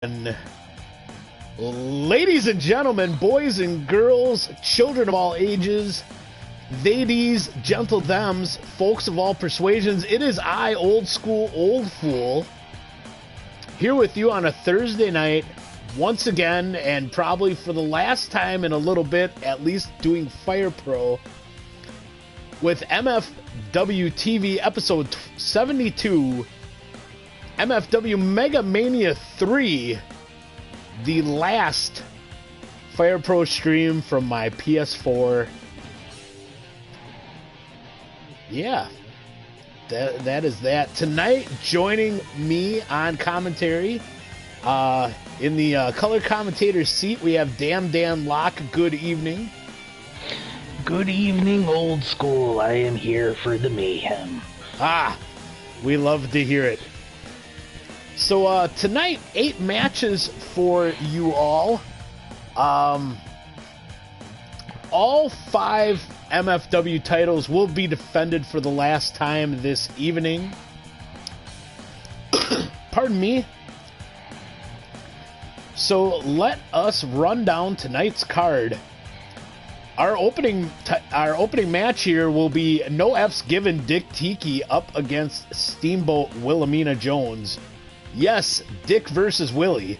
And ladies and gentlemen, boys and girls, children of all ages, ladies, gentle thems, folks of all persuasions, it is I, old school, old fool, here with you on a Thursday night, once again, and probably for the last time in a little bit, at least doing Fire Pro, with MFW TV episode 72, MFW MegaMania 3, the last Fire Pro stream from my PS4. Yeah, that is that. Tonight, joining me on commentary, in the color commentator seat, we have Dan Locke. Good evening. Good evening, old school. I am here for the mayhem. We love to hear it. So tonight, 8 matches for you all. All 5 MFW titles will be defended for the last time this evening. Pardon me. So let us run down tonight's card. Our opening match here will be No F's Given Dick Tiki up against Steamboat Wilhelmina Jones. Yes, Dick versus Willie.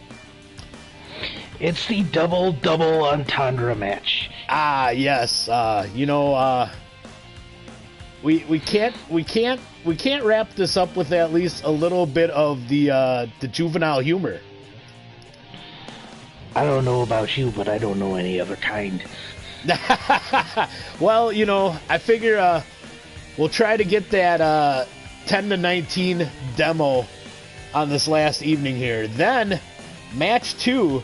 It's the double entendre match. Yes. We can't wrap this up with at least a little bit of the juvenile humor. I don't know about you, but I don't know any other kind. Well, I figure we'll try to get that 10-19 demo on this last evening here. Then, match 2,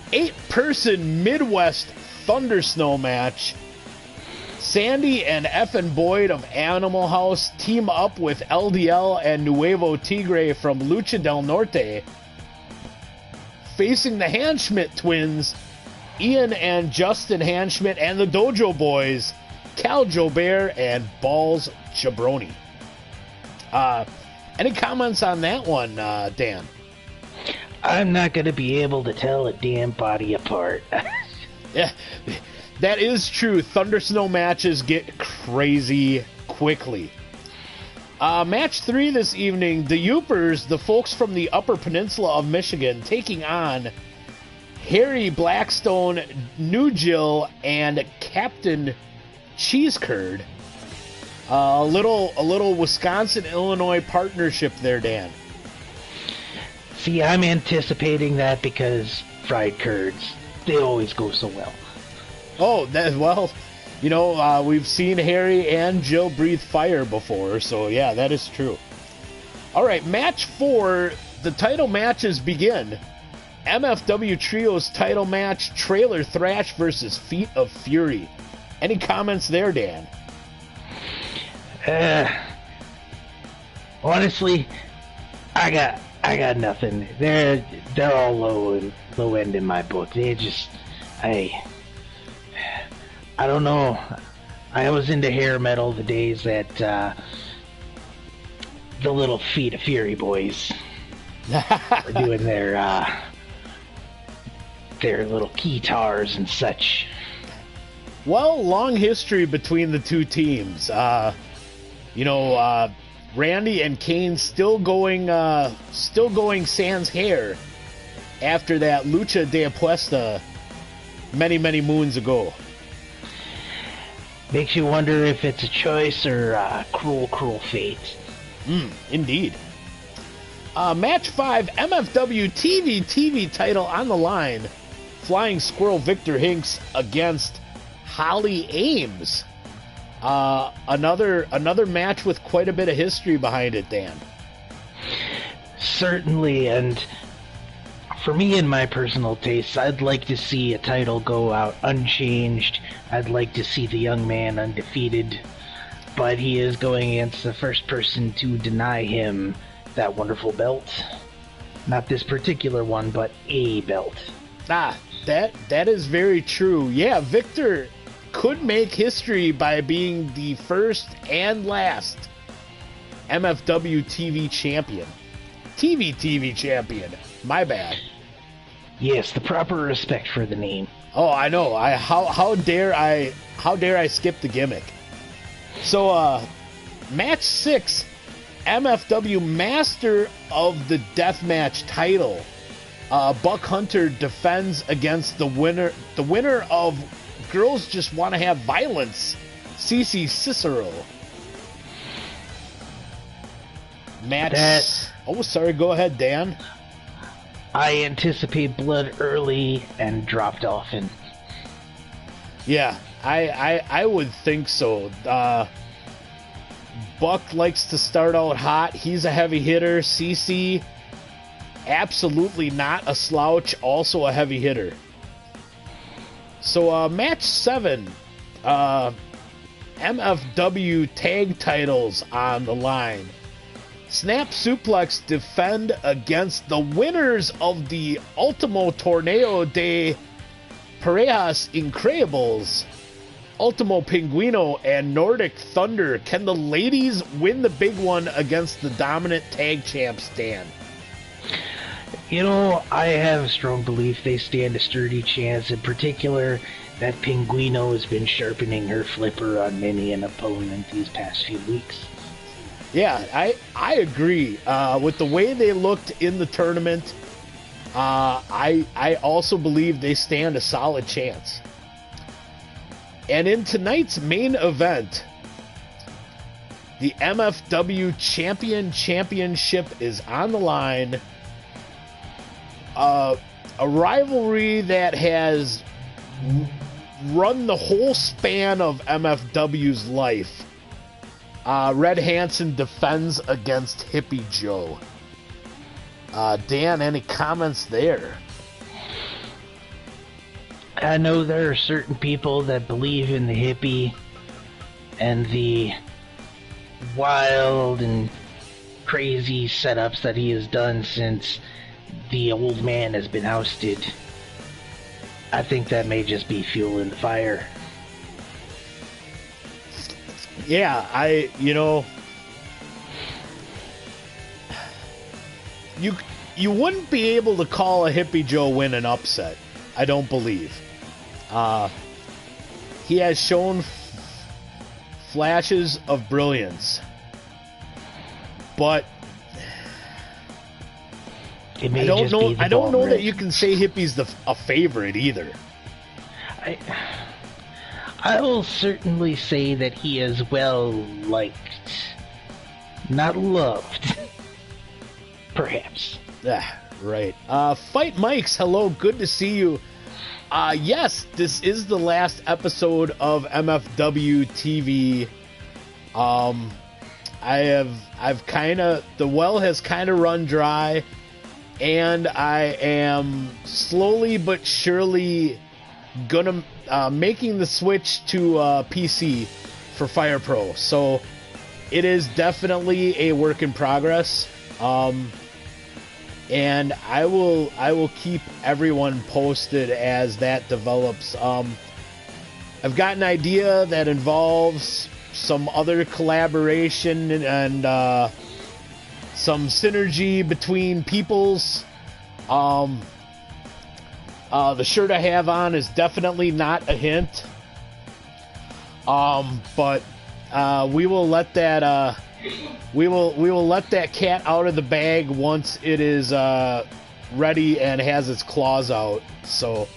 8-person Midwest Thunder Snow match. Sandy and Effin Boyd of Animal House team up with LDL and Nuevo Tigre from Lucha del Norte, facing the Handschmidt twins, Ian and Justin Handschmidt, and the Dojo Boys, Cal Jobert and Balls Jabroni. Any comments on that one, Dan? I'm not going to be able to tell a damn body apart. Yeah, that is true. Thunder Snow matches get crazy quickly. Match 3 this evening, the Yoopers, the folks from the Upper Peninsula of Michigan, taking on Harry Blackstone, New Jill, and Captain Cheesecurd. A little Wisconsin-Illinois partnership there, Dan. See, I'm anticipating that because fried curds, they always go so well. Oh, we've seen Harry and Jill breathe fire before, so yeah, that is true. All right, match 4, the title matches begin. MFW Trios title match, Trailer Thrash versus Feet of Fury. Any comments there, Dan? Honestly, I got nothing. They're all low end in my book. They just, I don't know. I was into hair metal the days that the little Feet of Fury boys were doing their little guitars and such. Well, long history between the two teams. Randy and Kane still going sans hair after that Lucha de Apuesta many moons ago. Makes you wonder if it's a choice or cruel fate. Indeed. Match 5, MFW TV title on the line. Flying Squirrel Victor Hinks against Holly Ames. Another match with quite a bit of history behind it, Dan. Certainly, and for me and my personal tastes, I'd like to see a title go out unchanged. I'd like to see the young man undefeated, but he is going against the first person to deny him that wonderful belt. Not this particular one, but a belt. That is very true. Yeah, Victor could make history by being the first and last MFW TV champion. TV champion. My bad. Yes, the proper respect for the name. Oh, I know. How dare I skip the gimmick? So, match 6, MFW Master of the Deathmatch title. Buck Hunter defends against the winner of Girls Just Want to Have Violence, CC Cicero. Match. Oh, sorry. Go ahead, Dan. I anticipate blood early and dropped often. Yeah, I would think so. Buck likes to start out hot. He's a heavy hitter. CC, absolutely not a slouch, also a heavy hitter. So, match 7, MFW tag titles on the line. Snap Suplex defend against the winners of the Ultimo Torneo de Parejas Increíbles, Ultimo Pinguino and Nordic Thunder. Can the ladies win the big one against the dominant tag champs, Dan? You know, I have a strong belief they stand a sturdy chance. In particular, that Pinguino has been sharpening her flipper on many an opponent these past few weeks. Yeah, I agree. With the way they looked in the tournament, I also believe they stand a solid chance. And in tonight's main event, the MFW Championship is on the line. A rivalry that has run the whole span of MFW's life. Red Hansen defends against Hippie Joe. Dan, any comments there? I know there are certain people that believe in the hippie and the wild and crazy setups that he has done since the old man has been ousted. I think that may just be fuel in the fire. Yeah, you wouldn't be able to call a Hippie Joe win an upset, I don't believe. He has shown flashes of brilliance, but it may I don't know that you can say Hippie's a favorite either. I will certainly say that he is well liked, not loved, perhaps. Right. Fight Mikes, hello, good to see you. Yes, this is the last episode of MFW TV. The well has kind of run dry, and I am slowly but surely gonna making the switch to PC for Fire Pro. So it is definitely a work in progress. And I will keep everyone posted as that develops. I've got an idea that involves some other collaboration and some synergy between peoples. The shirt I have on is definitely not a hint. But we will let that we will let that cat out of the bag once it is ready and has its claws out. So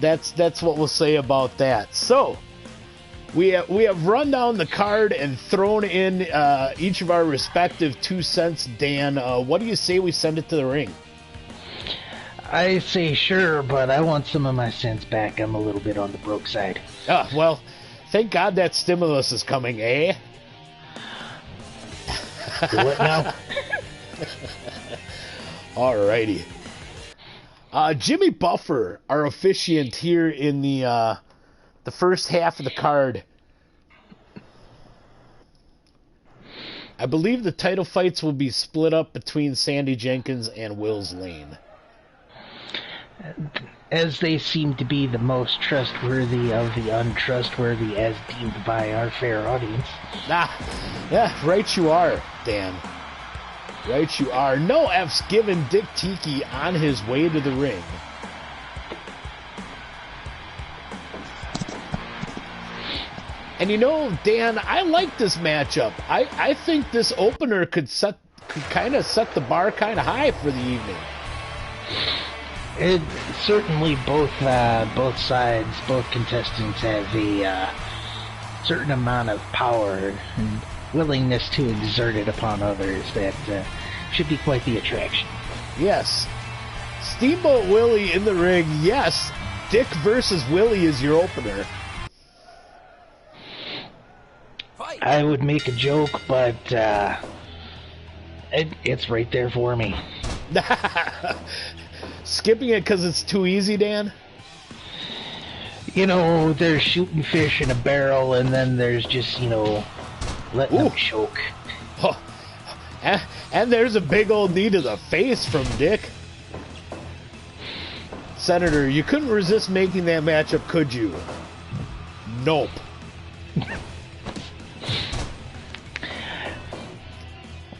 that's what we'll say about that. So we have run down the card and thrown in each of our respective 2 cents. Dan, what do you say we send it to the ring? I say sure, but I want some of my cents back. I'm a little bit on the broke side. Well, thank God that stimulus is coming, eh? What now? Alrighty. Jimmy Buffer, our officiant here in the first half of the card. I believe the title fights will be split up between Sandy Jenkins and Wills Lane, as they seem to be the most trustworthy of the untrustworthy as deemed by our fair audience. Yeah, right you are, Dan. Right you are. No F's given Dick Tiki on his way to the ring. And you know, Dan, I like this matchup. I think this opener could kind of set the bar kind of high for the evening. It certainly both sides, both contestants have a certain amount of power and willingness to exert it upon others that should be quite the attraction. Yes. Steamboat Willie in the ring. Yes, Dick versus Willie is your opener. I would make a joke, but it's right there for me. Skipping it because it's too easy, Dan? You know, there's shooting fish in a barrel, and then there's just, you know, letting them choke. Oh. And there's a big old knee to the face from Dick. Senator, you couldn't resist making that matchup, could you? Nope.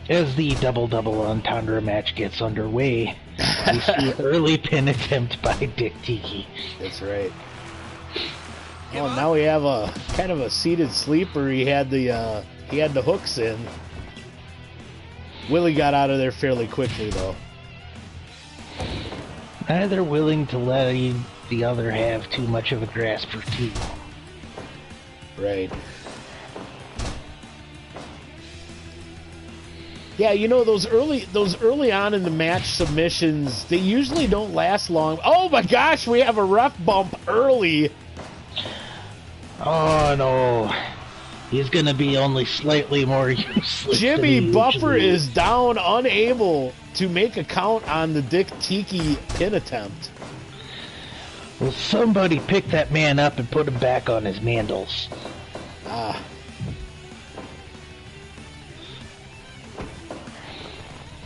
As the double-double entendre match gets underway, we see early pin attempt by Dick Tiki. That's right. Well, now we have a kind of a seated sleeper. He had the hooks in. Willie got out of there fairly quickly, though. Neither willing to let the other have too much of a grasp for too long. Right. Yeah, you know, those early on in the match submissions, they usually don't last long. Oh my gosh, we have a ref bump early. Oh no. He's gonna be only slightly more useless. Jimmy Buffer is down, unable to make a count on the Dick Tiki pin attempt. Will somebody pick that man up and put him back on his mandals? Ah.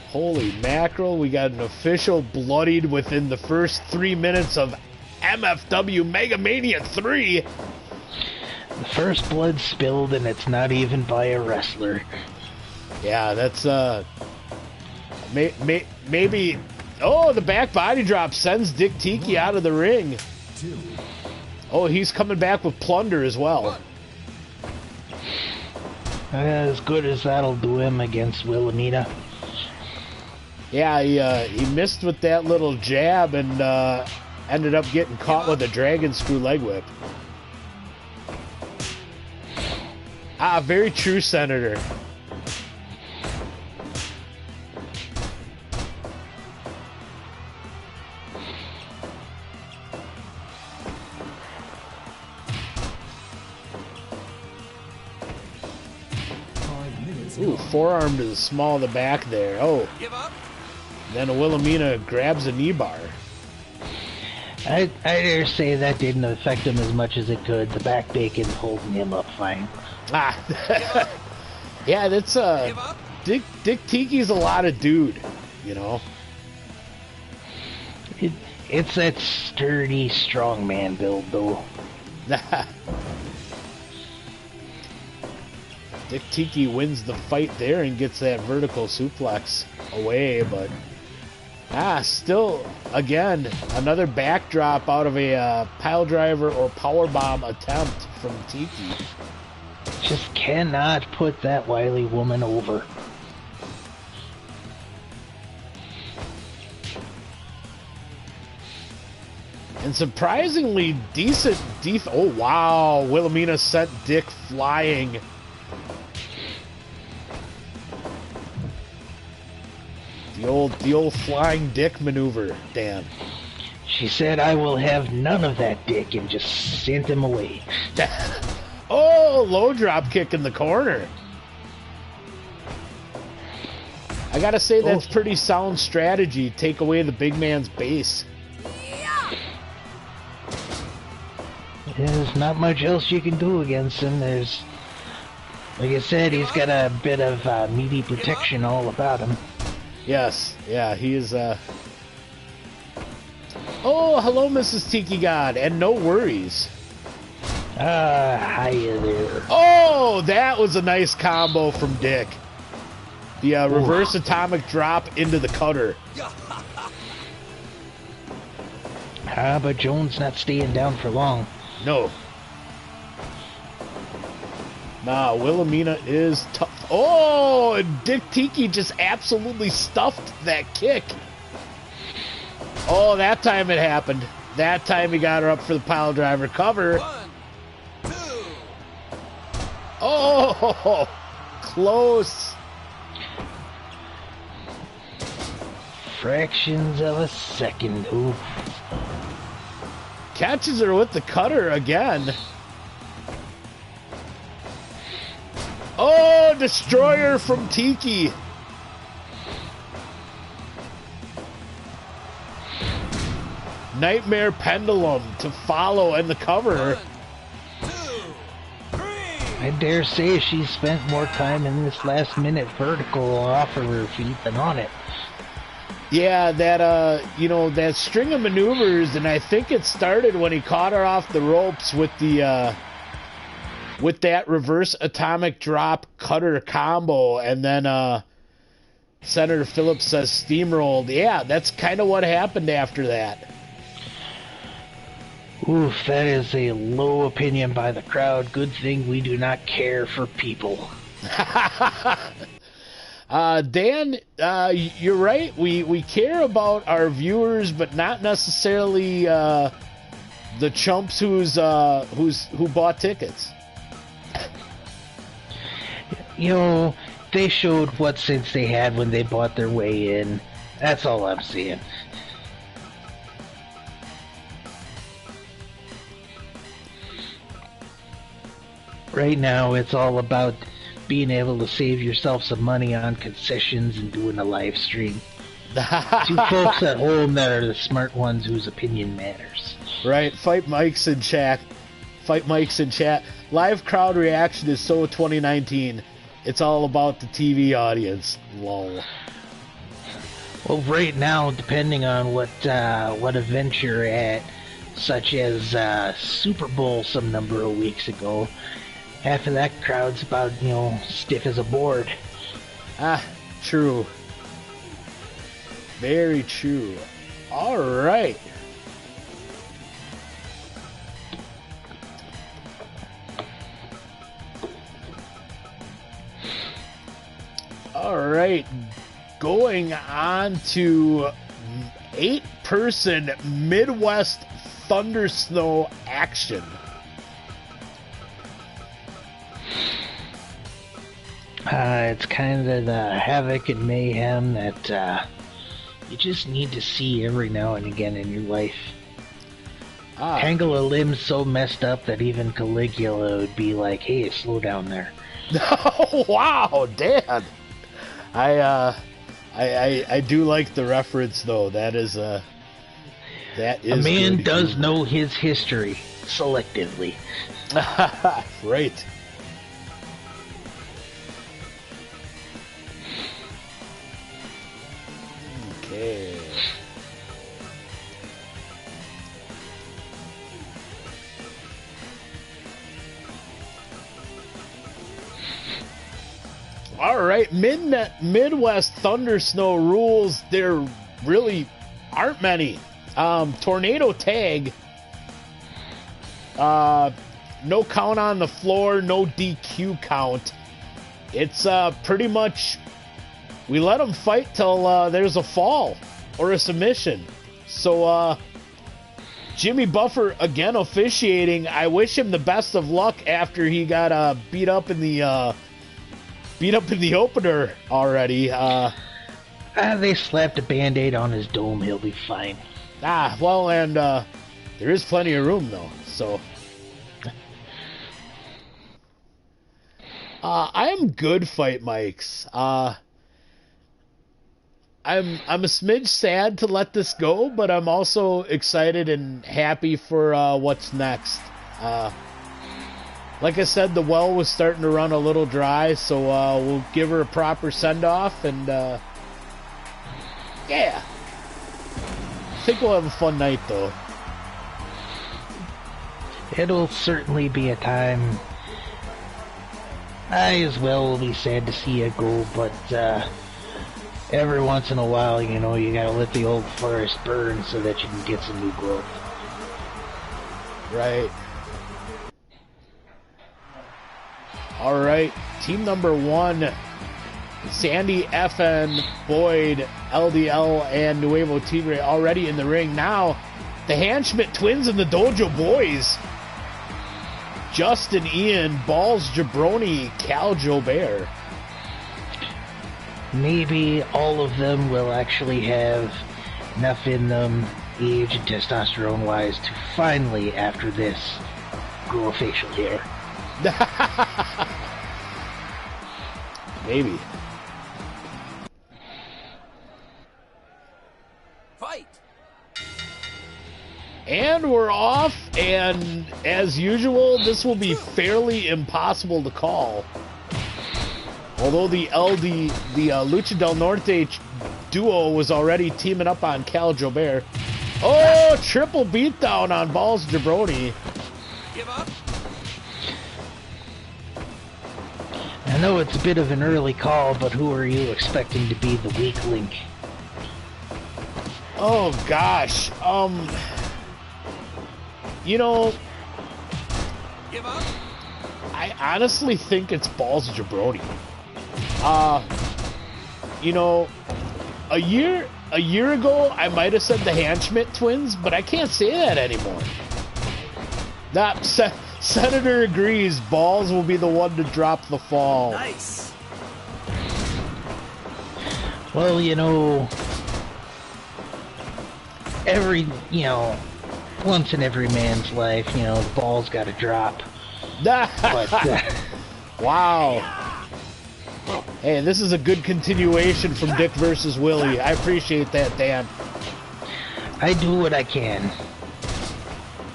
Holy mackerel, we got an official bloodied within the first 3 minutes of MFW MegaMania 3. The first blood spilled, and it's not even by a wrestler. Yeah, that's, maybe... Oh, the back body drop sends Dick Tiki out of the ring. Oh, he's coming back with plunder as well. As good as that'll do him against Wilhelmina. Yeah, he missed with that little jab and ended up getting caught with a dragon screw leg whip. Ah, very true, Senator. Ooh, forearm to the small of the back there. Oh. Then a Wilhelmina grabs a knee bar. I dare say that didn't affect him as much as it could. The back bacon holding him up fine. Ah. Yeah, that's Dick Tiki's a lot of dude, you know. It's that sturdy strongman build though. Dick Tiki wins the fight there and gets that vertical suplex away, but still, again, another backdrop out of a pile driver or power bomb attempt from Tiki. Just cannot put that wily woman over. And surprisingly decent oh wow, Wilhelmina sent Dick flying. The old flying Dick maneuver, Dan. She said, "I will have none of that, Dick," and just sent him away. Oh, low drop kick in the corner. I gotta say, that's pretty sound strategy. Take away the big man's base. There's not much else you can do against him. There's, like I said, he's got a bit of meaty protection all about him. Yes, yeah, he is, Oh, hello, Mrs. Tiki God, and no worries. Hiya there. Oh, that was a nice combo from Dick. The reverse atomic drop into the cutter. But Jones not staying down for long. No. Nah, Wilhelmina is tough. Oh, and Dick Tiki just absolutely stuffed that kick. Oh, that time it happened. That time he got her up for the pile driver cover. 1, 2. Oh, close. Fractions of a second. Ooh. Catches her with the cutter again. Oh, destroyer from Tiki. Nightmare pendulum to follow and the cover. 1, 2, 3. I dare say she spent more time in this last minute vertical off of her feet than on it. Yeah, that that string of maneuvers, and I think it started when he caught her off the ropes with the with that reverse atomic drop cutter combo, and then Senator Phillips says steamrolled. Yeah, that's kind of what happened after that. Oof, that is a low opinion by the crowd. Good thing we do not care for people. Dan, you're right. We care about our viewers, but not necessarily the chumps who bought tickets. You know, they showed what sense they had when they bought their way in. That's all I'm saying. Right now, it's all about being able to save yourself some money on concessions and doing a live stream. To folks at home that are the smart ones whose opinion matters. Right, fight mics in chat. Fight mics in chat. Live crowd reaction is so 2019. It's all about the TV audience. Lol. Well, right now, depending on what event you're at, such as Super Bowl some number of weeks ago, half of that crowd's about, stiff as a board. Ah, true. Very true. All right. All right. Going on to 8-person Midwest Thunder Snow action. It's kind of the havoc and mayhem that you just need to see every now and again in your life. Tangle a limb so messed up that even Caligula would be like, "Hey, slow down there." Oh, wow, Dan. I do like the reference though. That is a man does know his history selectively. Right. Okay. All right, Midwest Thunder Snow rules. There really aren't many. Tornado tag. No count on the floor. No DQ count. It's pretty much we let them fight till there's a fall or a submission. So Jimmy Buffer again officiating. I wish him the best of luck after he got beat up in the opener already. They slapped a Band-Aid on his dome. He'll be fine. Well, and there is plenty of room though. So I am good, Fight Mikes. I'm a smidge sad to let this go, but I'm also excited and happy for what's next. Like I said, the well was starting to run a little dry, so we'll give her a proper send-off, and yeah. I think we'll have a fun night, though. It'll certainly be a time I as well will be sad to see it go, but every once in a while, you know, you gotta let the old forest burn so that you can get some new growth. Right. Alright, team number 1, Sandy, FN, Boyd, LDL, and Nuevo Tigre already in the ring. Now, the Hanschmidt twins and the Dojo boys. Justin, Ian, Balls, Jabroni, Cal, Jobert. Maybe all of them will actually have enough in them, age and testosterone-wise, to finally, after this, grow a facial hair. Maybe. Fight! And we're off, and as usual, this will be fairly impossible to call. Although the Lucha del Norte duo was already teaming up on Cal Jobert. Oh, triple beatdown on Balls Jabroni. Give up! I know it's a bit of an early call, but who are you expecting to be the weak link? Oh gosh, you know, Give up! I honestly think it's Balls Jabroni. You know, a year ago I might have said the Hanschmidt twins, but I can't say that anymore. Senator agrees. Balls will be the one to drop the fall. Nice! Well, you know, once in every man's life, you know, the ball's got to drop. But, wow. Hey, this is a good continuation from Dick versus Willie. I appreciate that, Dan. I do what I can.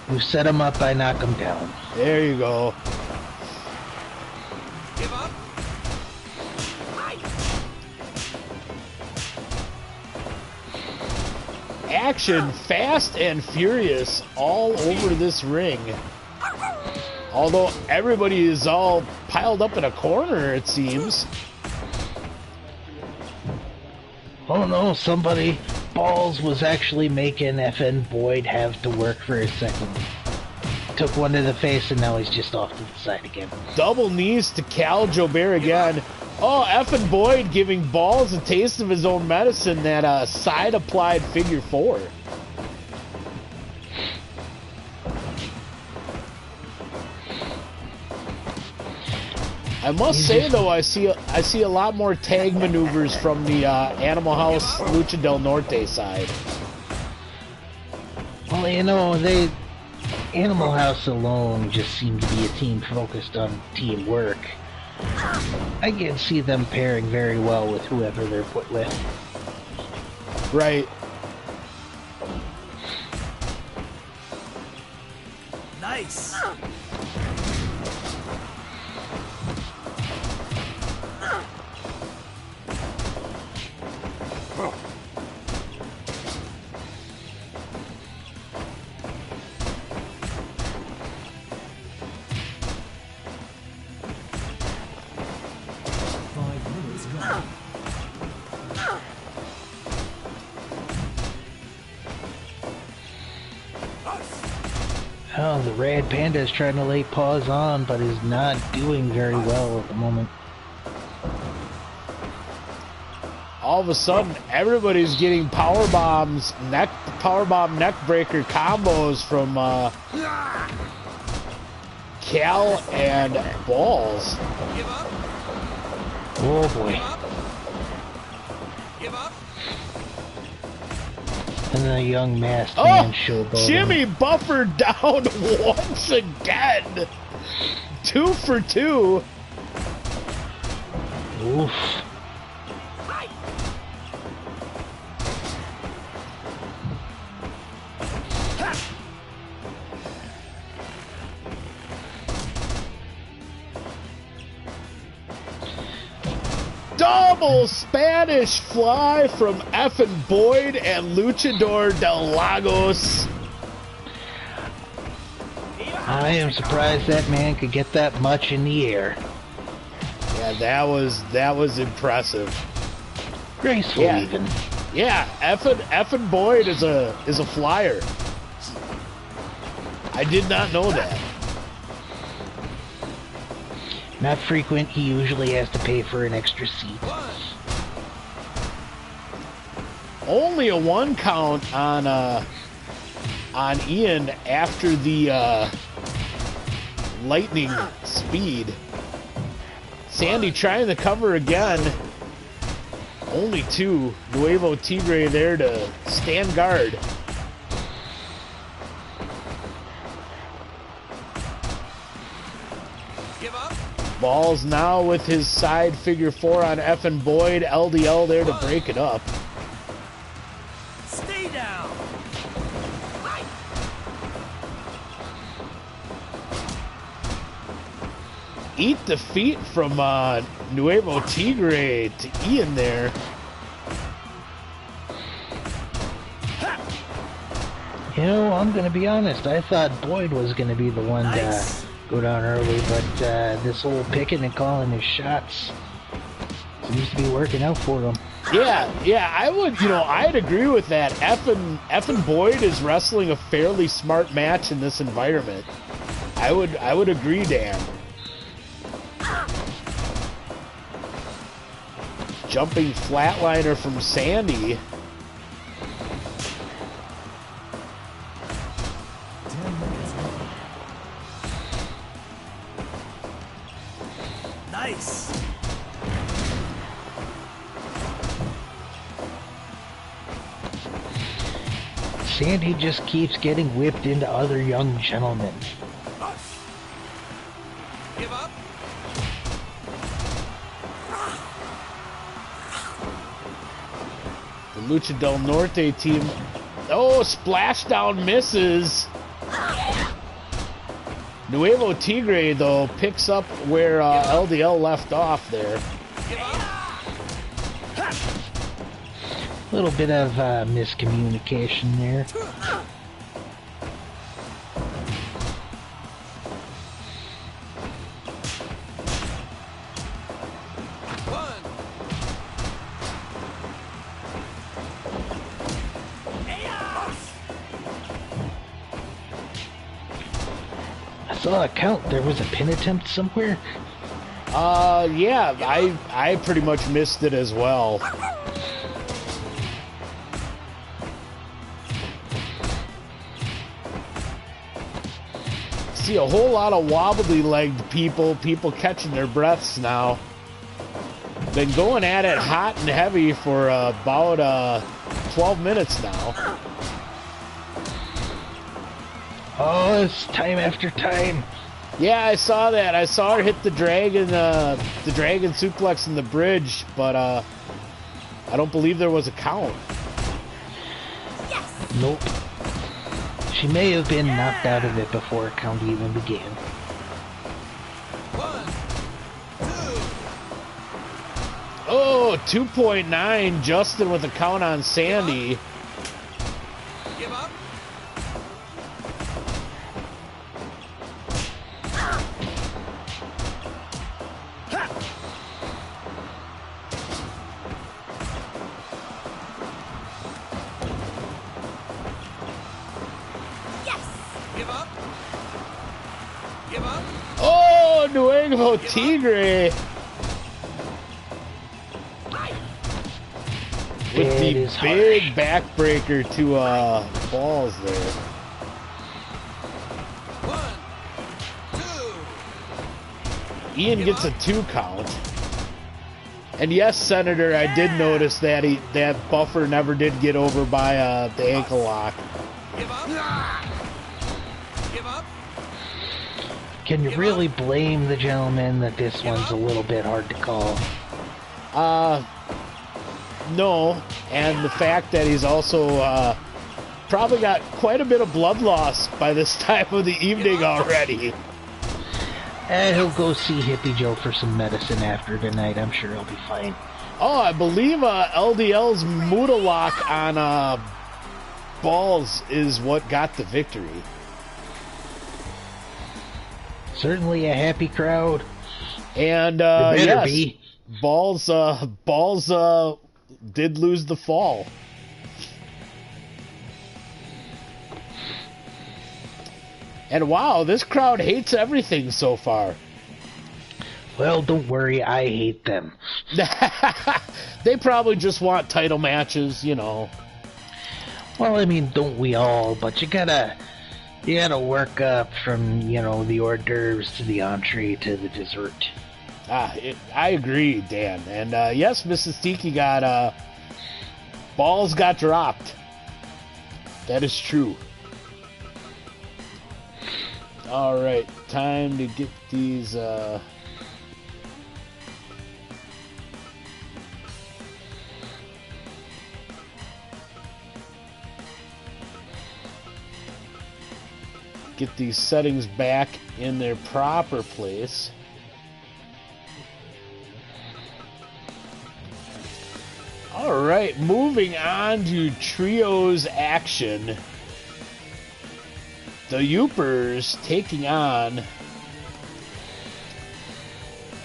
You set them up, I knock them down. There you go. Give up! Action fast and furious all over this ring. Although everybody is all piled up in a corner, it seems. Oh no, Balls was actually making FN Boyd have to work for a second. Took one to the face and now he's just off to the side again. Double knees to Cal Jobert again. Oh, effing Boyd giving Balls a taste of his own medicine, that side-applied figure 4. I must say, though, I see a lot more tag maneuvers from the Animal House Lucha del Norte side. Well, you know, Animal House alone just seemed to be a team focused on teamwork. I can see them pairing very well with whoever they're put with. Right. Nice! Oh, the Red Panda is trying to lay paws on, but is not doing very well at the moment. All of a sudden, everybody's getting powerbomb neckbreaker combos from Cal and Balls. Give up! Oh boy. Give up! And the young masked man Oh, showboating. Jimmy buffered down once again. 2 for 2. Oof. Double Spanish fly from effing Boyd and Luchador del Lagos. I am surprised that man could get that much in the air. Yeah, that was impressive. Graceful Yeah. even. Yeah, effing Boyd is a flyer. I did not know that. Not frequent, he usually has to pay for an extra seat. Only a 1 count on Ian after the lightning speed. Sandy trying to cover again. Only 2. Nuevo Tigre there to stand guard. Give up. Balls now with his side figure 4 on effing Boyd. LDL there to break it up. Stay down. Eat defeat from Nuevo Tigre to Ian there. You know, I'm gonna be honest, I thought Boyd was gonna be the one Nice. to go down early, but this whole picking and calling his shots seems to be working out for him. Yeah, I would, I'd agree with that. Effin Boyd is wrestling a fairly smart match in this environment. I would agree, Dan. Jumping flatliner from Sandy. Nice. Sandy just keeps getting whipped into other young gentlemen. Give up. The Lucha del Norte team. Oh, splashdown misses. Nuevo Tigre, though, picks up where LDL left off there. Give up. A little bit of miscommunication there. One. I saw a count. There was a pin attempt somewhere. Yeah, I pretty much missed it as well. See a whole lot of wobbly-legged people catching their breaths now. Been going at it hot and heavy for about 12 minutes now. Oh, it's time after time. Yeah, I saw that. I saw her hit the dragon suplex in the bridge, but I don't believe there was a count. Nope. She may have been knocked out of it before a count even began. 1, 2. Oh, 2.9. Justin with a count on Sandy. Give up. Give up. Give up. Oh, Nuevo Tigre. With It the is big harsh. backbreaker to balls there. 1, 2. Ian gets a 2 count. And yes, Senator, I did notice that that buffer never did get over by the ankle lock. Give up. Give up. Can you really blame the gentleman that this one's a little bit hard to call? No, and the fact that he's also probably got quite a bit of blood loss by this time of the evening already. And he'll go see Hippie Joe for some medicine after tonight. I'm sure he'll be fine. Oh, I believe LDL's Muda lock on balls is what got the victory. Certainly a happy crowd. And It better yes, be. Balls did lose the fall. And wow, this crowd hates everything so far. Well, don't worry, I hate them. They probably just want title matches, you know. Well, I mean, don't we all? But you gotta work up from, you know, the hors d'oeuvres to the entree to the dessert. I agree, Dan. And yes, Mrs. Tiki balls got dropped. That is true. All right, time to get these. Get these settings back in their proper place. All right, moving on to trios action. The Youpers taking on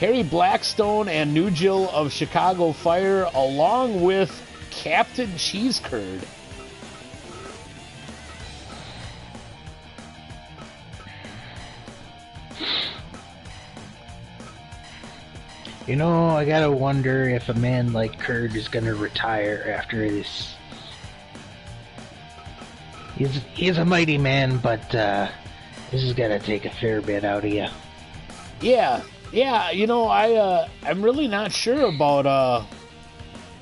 Harry Blackstone and New Jill of Chicago Fire, along with Captain Cheesecurd. You know, I gotta wonder if a man like Curd is gonna retire after this. He's a mighty man, but this is gonna take a fair bit out of you. Yeah, you know, I'm really not sure about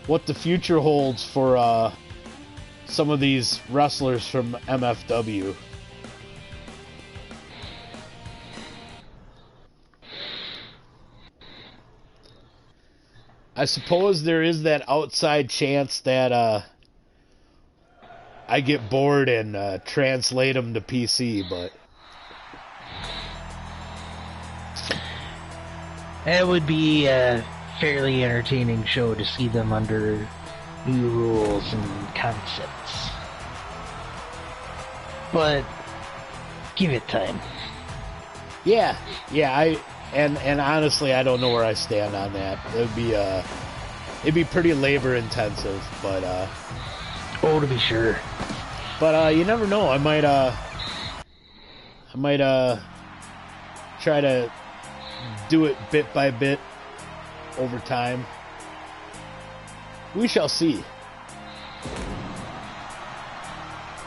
what the future holds for some of these wrestlers from MFW. I suppose there is that outside chance that I get bored and translate them to PC, but It would be a fairly entertaining show to see them under new rules and concepts. But give it time. yeah, and honestly, I don't know where I stand on that. It'd be pretty labor intensive, but Oh, to be sure. But you never know. I might try to do it bit by bit over time. We shall see.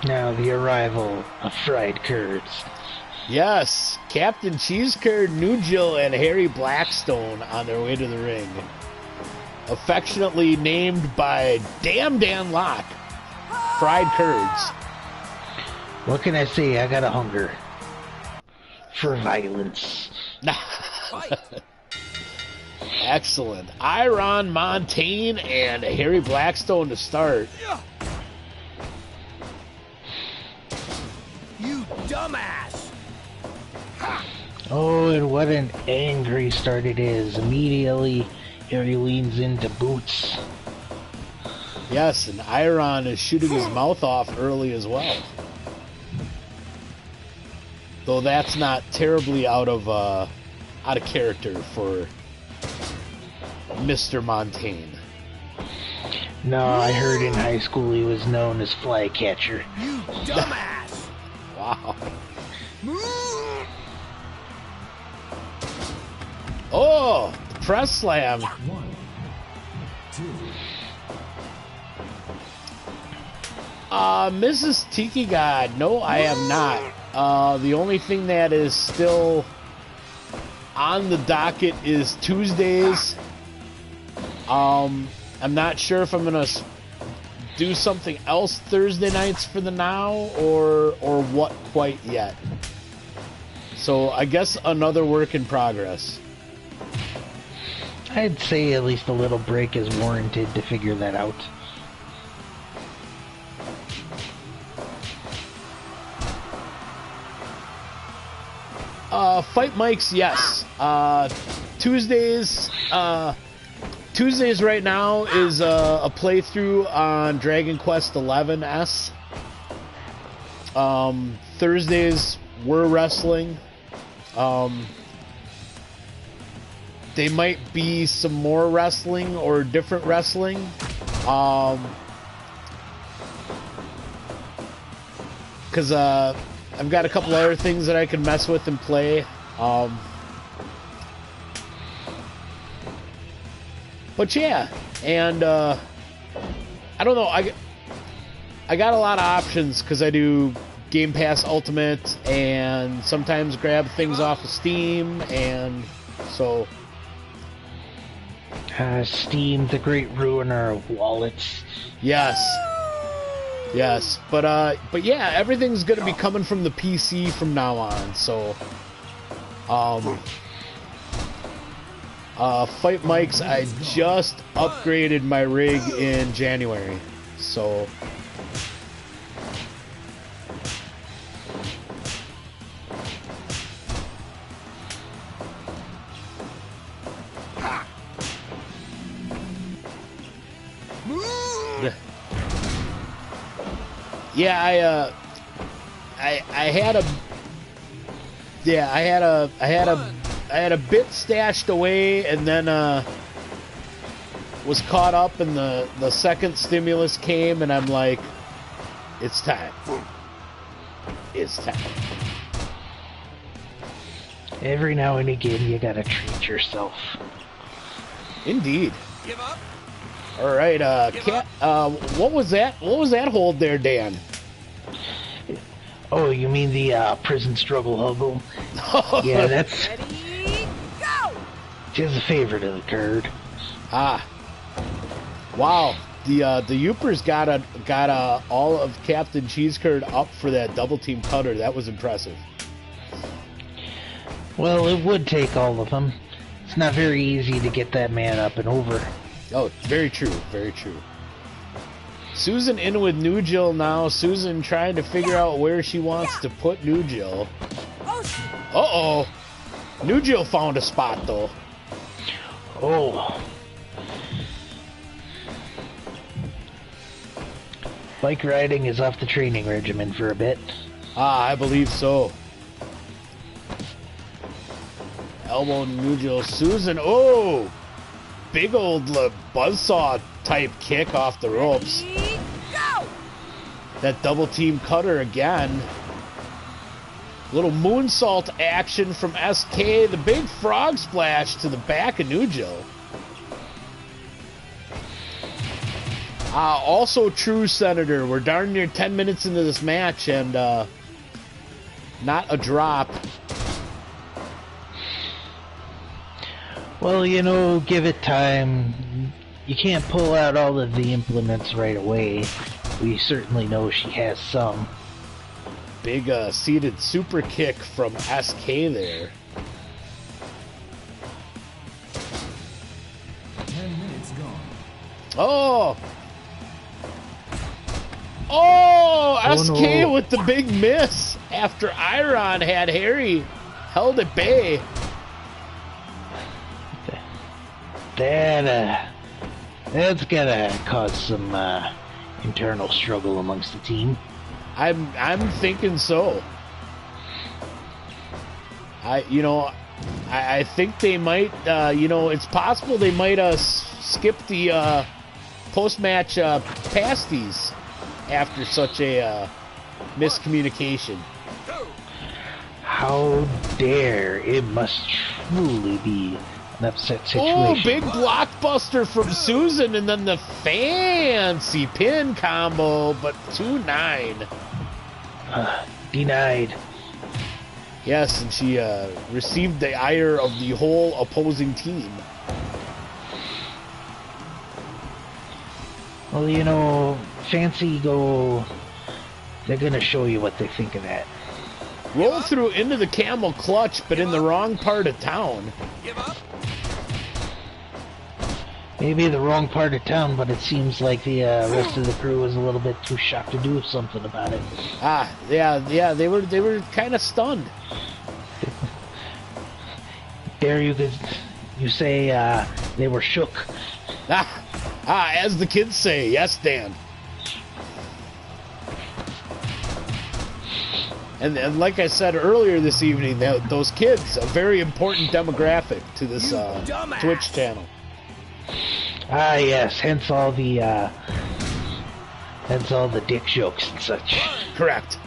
Now the arrival of fried curds. Yes, Captain Cheesecurd, New Jill, and Harry Blackstone on their way to the ring. Affectionately named by Damn Dan Locke, Fried Curds. What can I say? I got a hunger for violence. Excellent. Iron Montaigne and Harry Blackstone to start. You dumbass! Oh, and what an angry start it is. Immediately, Harry leans into boots. Yes, and Iron is shooting his mouth off early as well. Though that's not terribly out of character for Mr. Montaigne. No, I heard in high school he was known as Flycatcher. You dumbass! Wow. Oh, press slam. 1, 2. Mrs. Tiki God, no, I am not. The only thing that is still on the docket is Tuesdays. I'm not sure if I'm gonna do something else Thursday nights for the now, or what quite yet. So I guess another work in progress. I'd say at least a little break is warranted to figure that out. Fight mics, yes. Tuesdays right now is a playthrough on Dragon Quest XI S. Thursdays we're wrestling. they might be some more wrestling or different wrestling. Because I've got a couple other things that I can mess with and play. But yeah, and I don't know. I got a lot of options because I do Game Pass Ultimate and sometimes grab things off of Steam, and so Steam, the great ruiner of wallets. yes, but yeah, everything's gonna be coming from the PC from now on. So Fight Mics, I just upgraded my rig in January, so yeah, I had a bit stashed away, and then was caught up, and the second stimulus came, and I'm like, it's time. It's time. Every now and again, you gotta treat yourself. Indeed. Give up. All right, Cat. What was that? What was that hold there, Dan? Oh, you mean the prison struggle hobo? Yeah, that's Ready, go! just a favorite of the Kurd. Ah, wow. The Yoopers got all of Captain Cheesecurd up for that double team cutter. That was impressive. Well, it would take all of them. It's not very easy to get that man up and over. Oh, very true, very true. Susan in with New Jill now. Susan trying to figure out where she wants to put New Jill. Uh-oh. New Jill found a spot, though. Oh. Bike riding is off the training regimen for a bit. Ah, I believe so. Elbow New Jill. Susan, oh! Big old buzzsaw type kick off the ropes. Ready, go! That double team cutter again. Little moonsault action from SK. The big frog splash to the back of New Jill. Also true, Senator. We're darn near 10 minutes into this match, and not a drop. Well, you know, give it time. You can't pull out all of the implements right away. We certainly know she has some. Big seated super kick from SK there. 10 minutes gone. Oh! Oh! SK no. with the big miss after Iron had Harry held at bay. That's gonna cause some internal struggle amongst the team. I'm thinking so. I think they might. It's possible they might skip the post-match pasties after such a miscommunication. How dare! It must truly be an upset situation. Oh, big blockbuster from Susan, and then the fancy pin combo, but 2-9. Denied. Yes, and she received the ire of the whole opposing team. Well, you know, Fancy go... They're gonna show you what they think of that. Roll through into the camel clutch, but in the wrong part of town. Give up. Maybe the wrong part of town, but it seems like the rest of the crew was a little bit too shocked to do something about it. Yeah, they were kind of stunned. Dare you say they were shook. As the kids say, yes, Dan. And like I said earlier this evening, those kids, a very important demographic to this Twitch channel. Ah, yes. Hence all the dick jokes and such. Correct.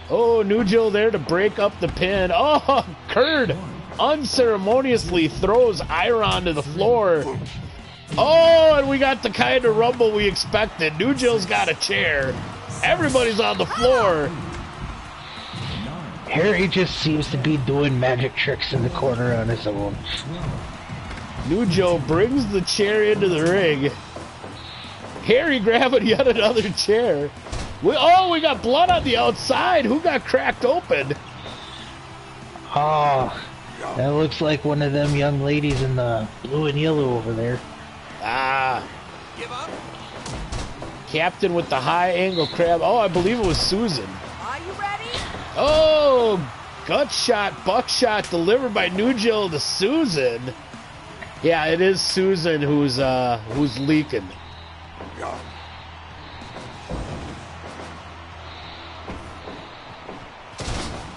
Oh, New Jill there to break up the pin. Oh, Kurd unceremoniously throws Iron to the floor. Oh, and we got the kind of rumble we expected. New Jill's got a chair. Everybody's on the floor. Harry just seems to be doing magic tricks in the corner on his own. New Jill brings the chair into the ring. Harry grabbing yet another chair. We got blood on the outside. Who got cracked open? Oh, that looks like one of them young ladies in the blue and yellow over there. Ah. Captain with the high angle crab. Oh, I believe it was Susan. Are you ready? Oh, gut shot, buckshot delivered by New Jill to Susan. Yeah, it is Susan who's leaking.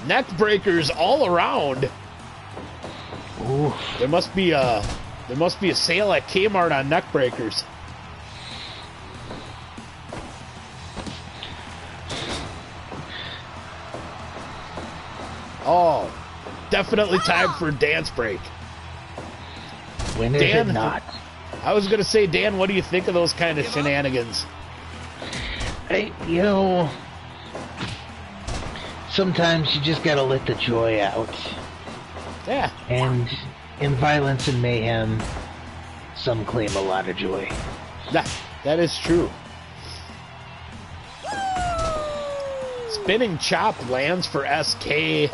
Neck breakers all around. Ooh. There must be a sale at Kmart on neck breakers. Oh, definitely time for a dance break. When is it not? I was gonna say, Dan, what do you think of those kind of shenanigans? Sometimes you just gotta let the joy out. Yeah. And in violence and mayhem, some claim a lot of joy. That is true. Spinning chop lands for SK.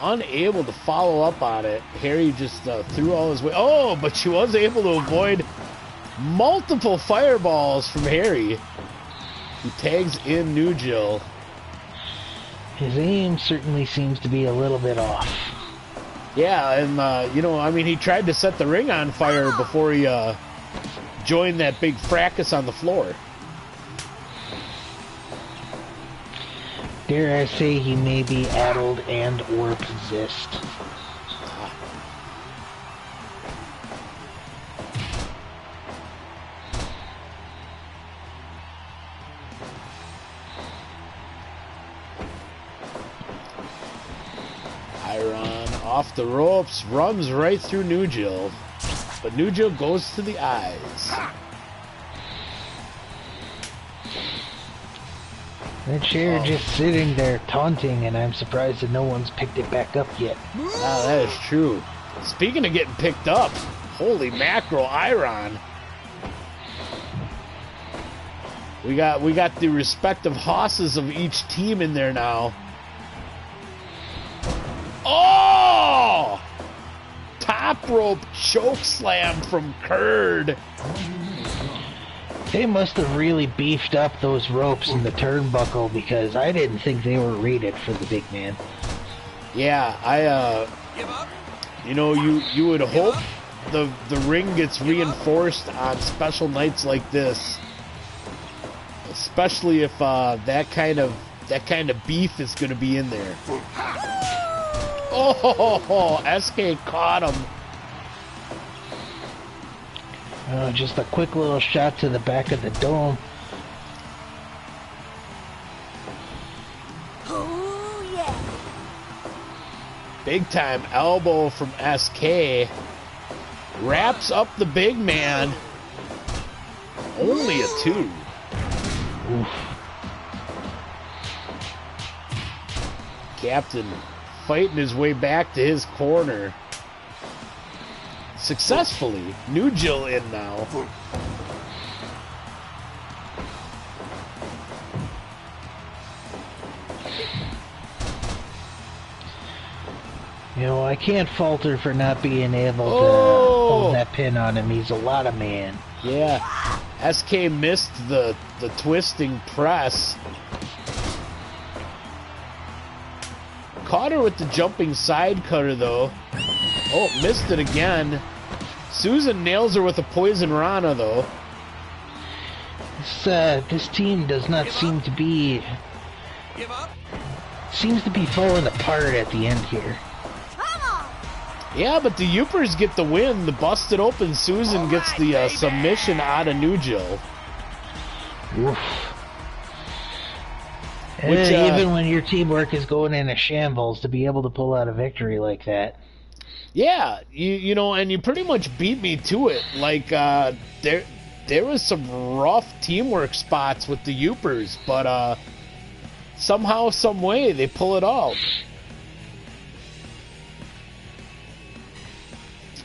Unable to follow up on it. Harry just threw all his weight. Oh, but she was able to avoid multiple fireballs from Harry, who tags in New Jill. His aim certainly seems to be a little bit off. Yeah, and, he tried to set the ring on fire before he joined that big fracas on the floor. Dare I say he may be addled and or possessed. Iron off the ropes, runs right through New Jill, but New Jill goes to the eyes. That chair just sitting there taunting, and I'm surprised that no one's picked it back up yet. Ah, that is true. Speaking of getting picked up, holy mackerel, Iron. We got the respective hosses of each team in there now. Oh! Top rope choke slam from Kurd. They must have really beefed up those ropes in the turnbuckle, because I didn't think they were rated for the big man. Yeah, you would hope the ring gets reinforced on special nights like this, especially if that kind of beef is going to be in there. Oh, SK caught him. Just a quick little shot to the back of the dome. Oh, yeah. Big time elbow from SK. Wraps up the big man. Only a 2. Oof. Captain fighting his way back to his corner. Successfully. New Jill in now. I can't falter for not being able to hold that pin on him. He's a lot of man. Yeah. SK missed the twisting press. Caught her with the jumping side cutter, though. Oh, missed it again. Susan nails her with a poison rana, though. This team does not seem to be... Give up. Seems to be falling apart at the end here. Come on! Yeah, but the Yoopers get the win. The busted open Susan gets the submission out of New Jill. Oof. Which, even when your teamwork is going in a shambles, to be able to pull out a victory like that. Yeah, you know, and you pretty much beat me to it. Like, there was some rough teamwork spots with the Yoopers, but somehow, some way, they pull it out.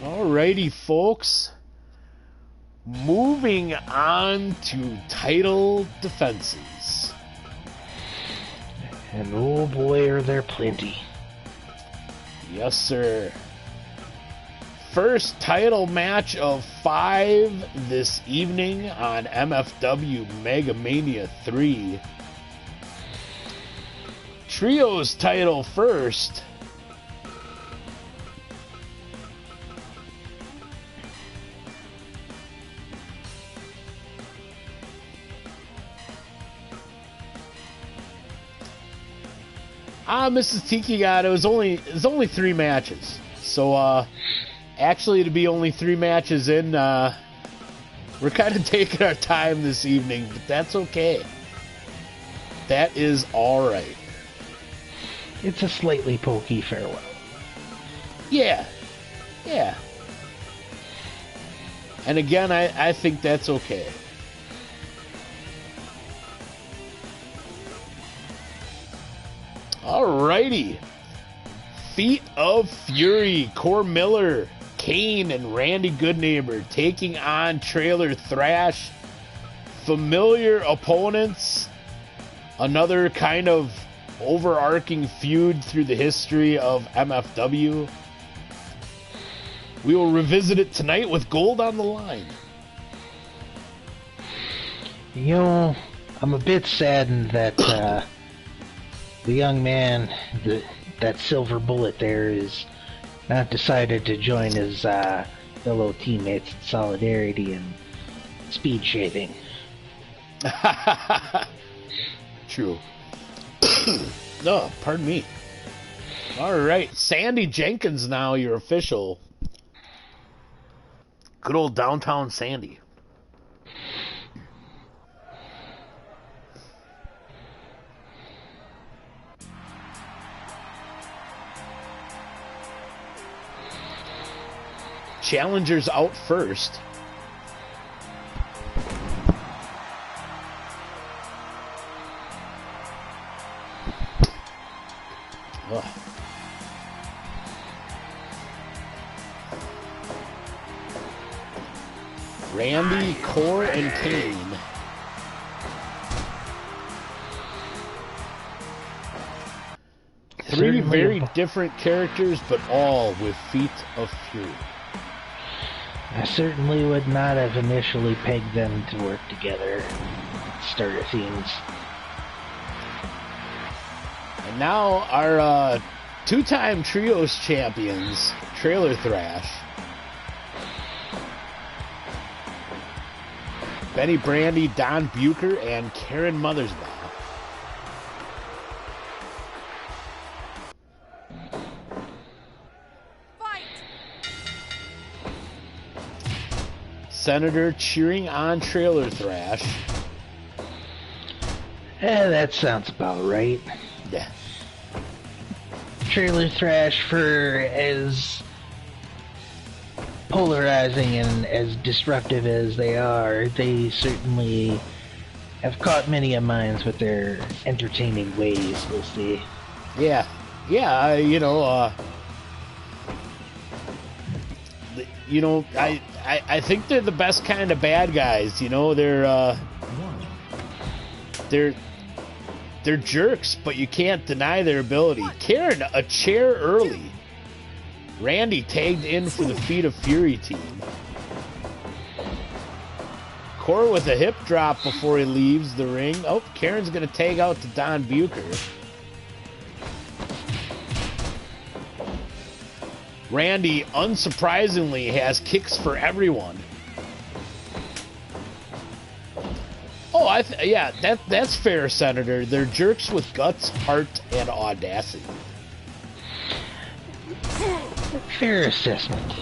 Alrighty, folks. Moving on to title defenses. And oh boy, are there plenty. Yes, sir. First title match of 5 this evening on MFW MegaMania 3. Trios title first. Mrs. Tiki God, it was only 3 matches. So actually to be only 3 matches in, we're kind of taking our time this evening, but that's okay. That is alright. It's a slightly pokey farewell. Yeah. Yeah. And again, I think that's okay. Alrighty. Feet of Fury, Core Miller, Kane, and Randy Goodneighbor taking on Trailer Thrash. Familiar opponents. Another kind of overarching feud through the history of MFW. We will revisit it tonight with gold on the line. You know, I'm a bit saddened that the young man, that silver bullet there, is not decided to join his fellow teammates in solidarity and speed shaving. True. No, pardon me. Alright, Sandy Jenkins now, your official. Good old downtown Sandy. Challengers out first. Ugh. Randy, Core, and Kane. Three very different characters, but all with Feet of Fury. I certainly would not have initially pegged them to work together at the start of things. And now our two-time Trios champions, Trailer Thrash. Benny Brandy, Don Bucher, and Karen Mothersbaugh. Senator cheering on Trailer Thrash. That sounds about right. Yeah. Trailer Thrash, for as polarizing and as disruptive as they are, they certainly have caught many of minds with their entertaining ways, we'll see. Yeah. Yeah, I think they're the best kind of bad guys, they're jerks, but you can't deny their ability. Karen, a chair early. Randy tagged in for the Feet of Fury team. Core with a hip drop before he leaves the ring. Oh, Karen's going to tag out to Don Bucher. Randy, unsurprisingly, has kicks for everyone. Oh, yeah, that's fair, Senator. They're jerks with guts, heart, and audacity. Fair assessment.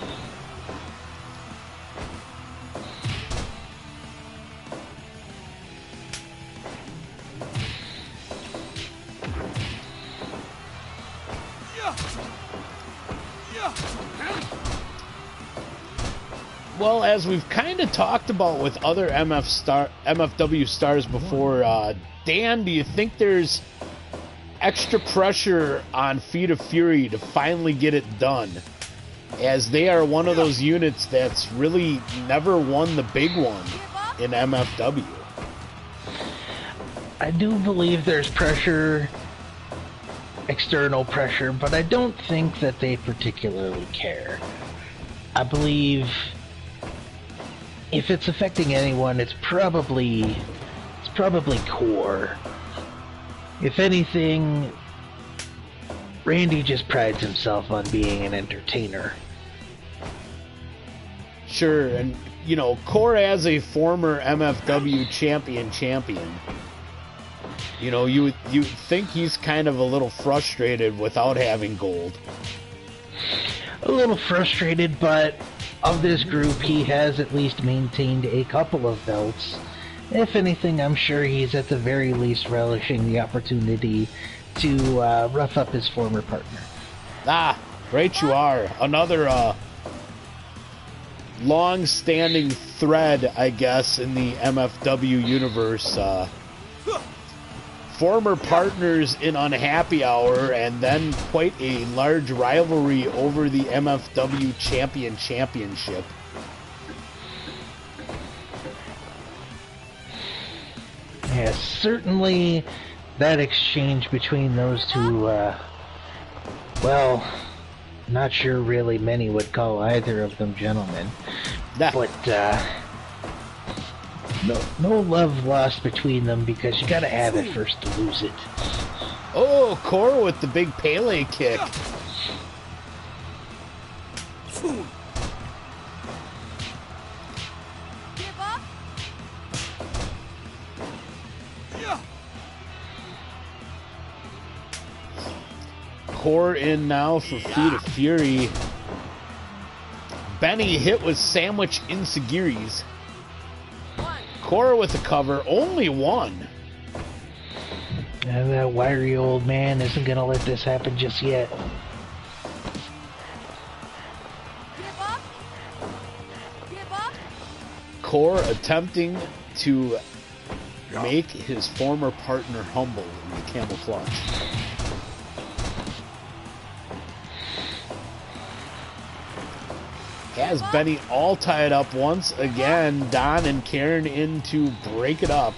Well, as we've kind of talked about with other MFW stars before, Dan, do you think there's extra pressure on Feet of Fury to finally get it done? As they are one of those units that's really never won the big one in MFW. I do believe there's pressure, external pressure, but I don't think that they particularly care. I believe if it's affecting anyone, it's probably Core. If anything, Randy just prides himself on being an entertainer. Sure, and you know, Core as a former MFW champion, you know, you think he's kind of a little frustrated without having gold. A little frustrated, but of this group, he has at least maintained a couple of belts. If anything, I'm sure he's at the very least relishing the opportunity to rough up his former partner. Ah, right you are. Another long-standing thread, I guess, in the MFW universe. Former partners in Unhappy Hour, and then quite a large rivalry over the MFW championship. Yes, certainly that exchange between those two, well, not sure really many would call either of them gentlemen. But, no love lost between them, because you gotta have it first to lose it. Oh, Core with the big Pele kick. Give up. Core in now for Feet of Fury. Benny hit with sandwich inseguris. Core with the cover, only one. And that wiry old man isn't gonna let this happen just yet. Give up. Give up. Core attempting to make his former partner humble in the camouflage. Has Benny all tied up once again. Don and Karen in to break it up.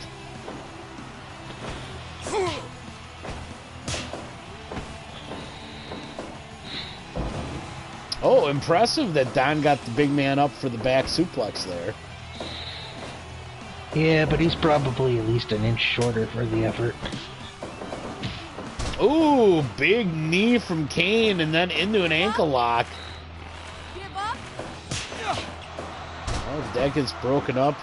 Oh, impressive that Don got the big man up for the back suplex there. Yeah, but he's probably at least an inch shorter for the effort. Ooh, big knee from Kane and then into an ankle lock. Give up. Well, the deck is broken up.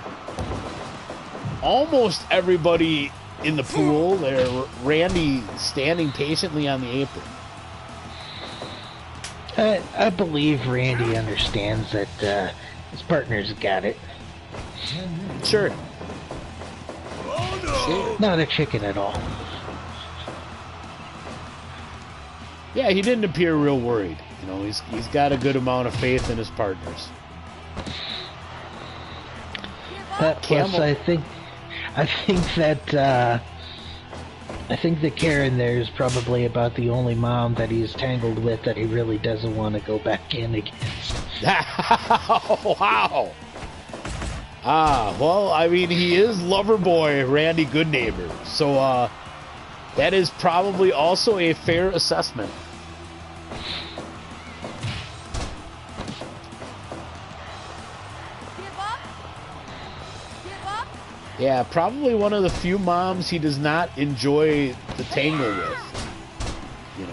Almost everybody in the pool there. Randy standing patiently on the apron. I believe Randy understands that his partner's got it. Sure. Not a chicken at all. Yeah, he didn't appear real worried. You know, he's got a good amount of faith in his partners. Plus, I think that Karen there is probably about the only mom that he's tangled with that he really doesn't want to go back in against. Wow. Ah, well, I mean, he is lover boy Randy Goodneighbor, so that is probably also a fair assessment. Give up. Give up. Yeah, probably one of the few moms he does not enjoy the tangle with. You know.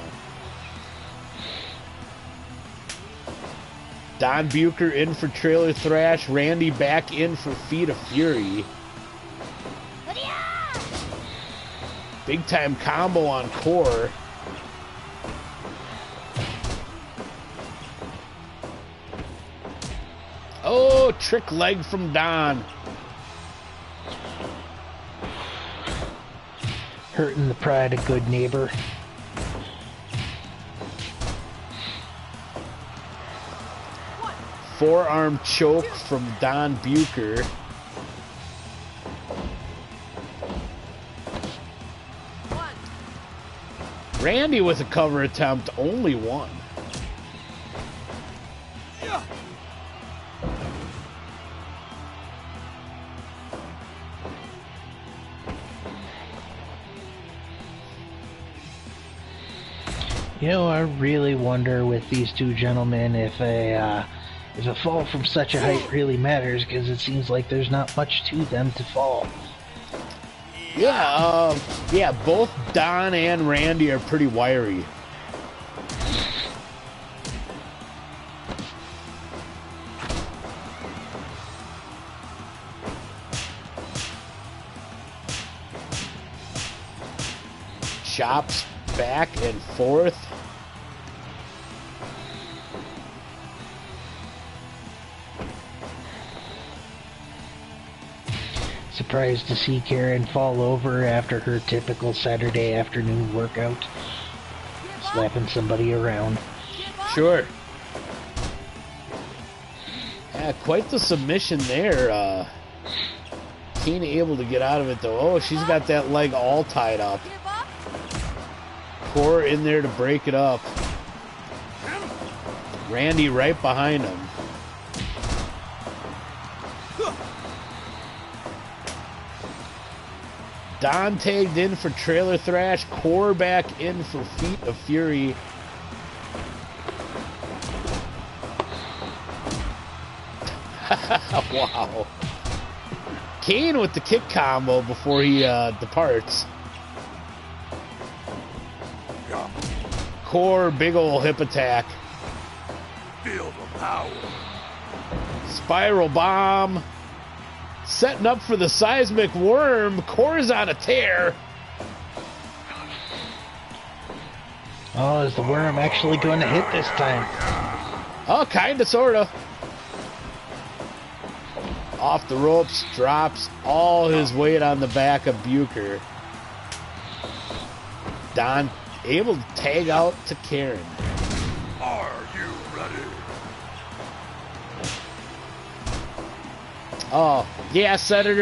Don Bucher in for Trailer Thrash. Randy back in for Feet of Fury. Big time combo on Core. Oh, trick leg from Don. Hurting the pride of good neighbor. Forearm choke from Don Bucher. Randy with a cover attempt, only one. You know, I really wonder with these two gentlemen if a fall from such a height really matters, because it seems like there's not much to them to fall. Yeah, both Don and Randy are pretty wiry. Chops back and forth. Surprised to see Karen fall over after her typical Saturday afternoon workout, slapping somebody around. Sure. Yeah, quite the submission there. Kane able to get out of it though. Oh, she's got that leg all tied up. Core in there to break it up. Randy right behind him. Don tagged in for trailer thrash. Core back in for feet of fury. Wow. Kane with the kick combo before he departs. Core, big ol' hip attack. Feel the power. Spiral bomb. Setting up for the seismic worm. Core's on a tear. Oh, is the worm actually going to hit this time? Oh, kinda, sorta. Off the ropes, drops all his weight on the back of Bucher. Don able to tag out to Karen. Are you ready? Oh, yeah, Senator,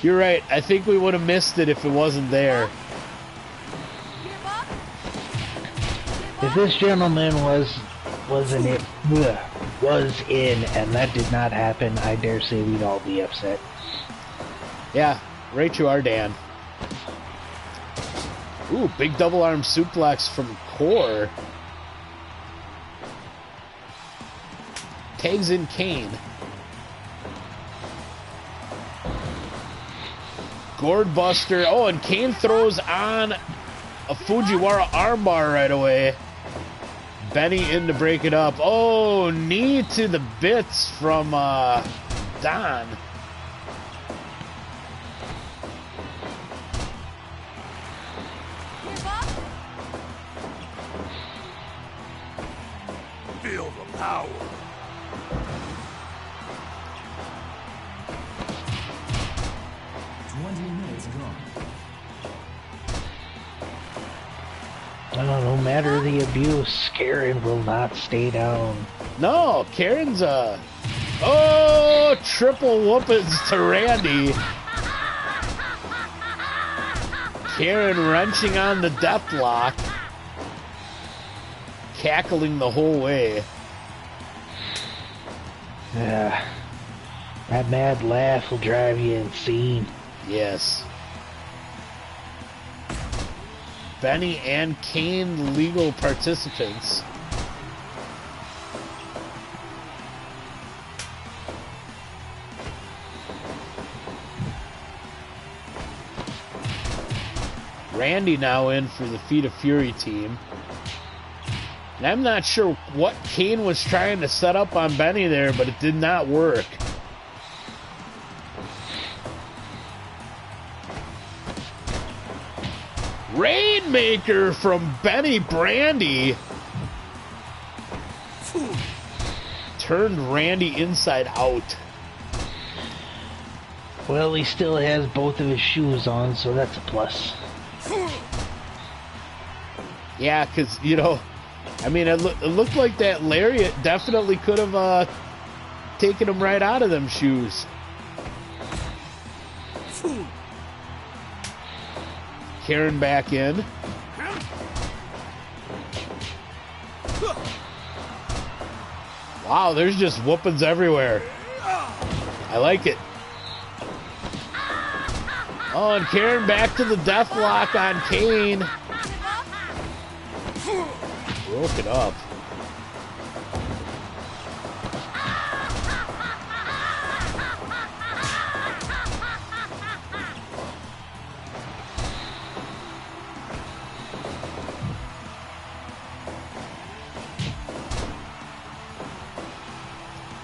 you're right. I think we would have missed it if it wasn't there. If this gentleman was in and that did not happen, I dare say we'd all be upset. Yeah, right you are, Dan. Ooh, big double arm suplex from Core. Tags in Kane. Gourd Buster. Oh, and Kane throws on a Fujiwara armbar right away. Benny in to break it up. Oh, knee to the bits from Don. Feel the power. No matter the abuse, Karen will not stay down. No, Karen's oh, triple whoopings to Randy. Karen wrenching on the death lock. Cackling the whole way. That mad laugh will drive you insane. Yes. Benny and Kane legal participants. Randy now in for the Feet of Fury team. And I'm not sure what Kane was trying to set up on Benny there, but it did not work. Rainmaker from Benny Brandy. Turned Randy inside out. Well, he still has both of his shoes on, so that's a plus. Yeah, because, you know, I mean, it looked like that lariat definitely could have taken him right out of them shoes. Karen back in. Wow, there's just whoopings everywhere. I like it. Oh, and Karen back to the death lock on Kane. Broke it up.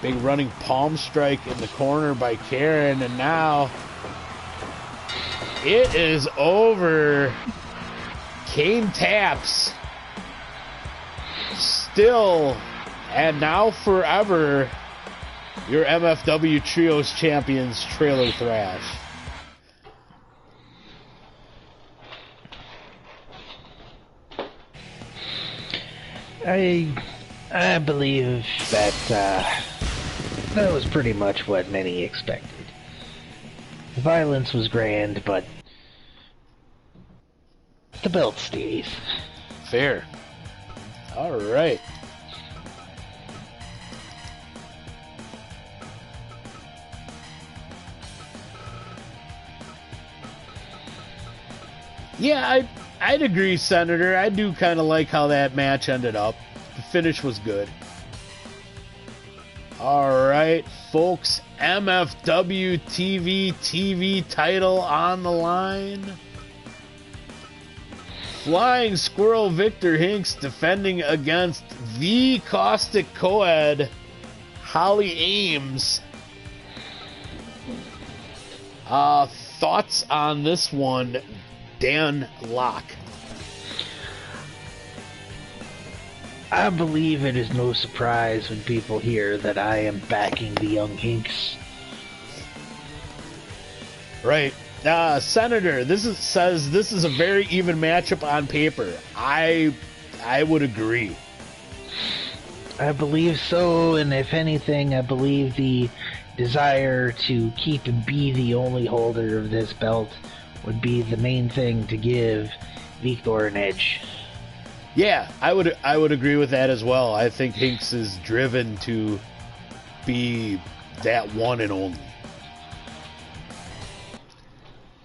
Big running palm strike in the corner by Karen, and now it is over. Kane taps. Still, and now forever, your MFW Trios champions, Trailer Thrash. I believe that that was pretty much what many expected. The violence was grand, but the belt stays. Fair. All right. Yeah, I'd agree, Senator. I do kind of like how that match ended up. The finish was good. All right, folks. MFW TV title on the line. Flying Squirrel Victor Hinks defending against the Caustic Coed, Holly Ames. Thoughts on this one, Dan Locke? I believe it is no surprise when people hear that I am backing the young Hinks. Right. Senator, says this is a very even matchup on paper. I would agree. I believe so, and if anything, I believe the desire to keep and be the only holder of this belt would be the main thing to give Victor an edge. Yeah, I would agree with that as well. I think Hinks is driven to be that one and only.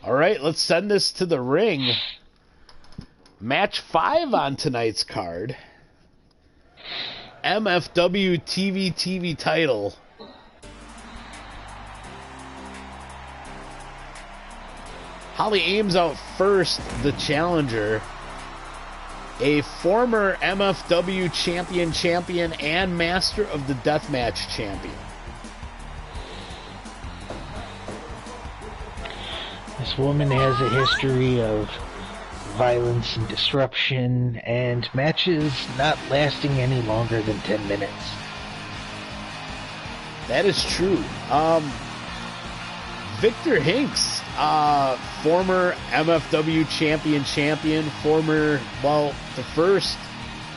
All right, let's send this to the ring. Match 5 on tonight's card. MFW TV title. Holly Ames out first, the challenger. A former MFW champion, and Master of the Deathmatch champion. This woman has a history of violence and disruption, and matches not lasting any longer than 10 minutes. That is true. Victor Hinks, former MFW champion, former, well, the first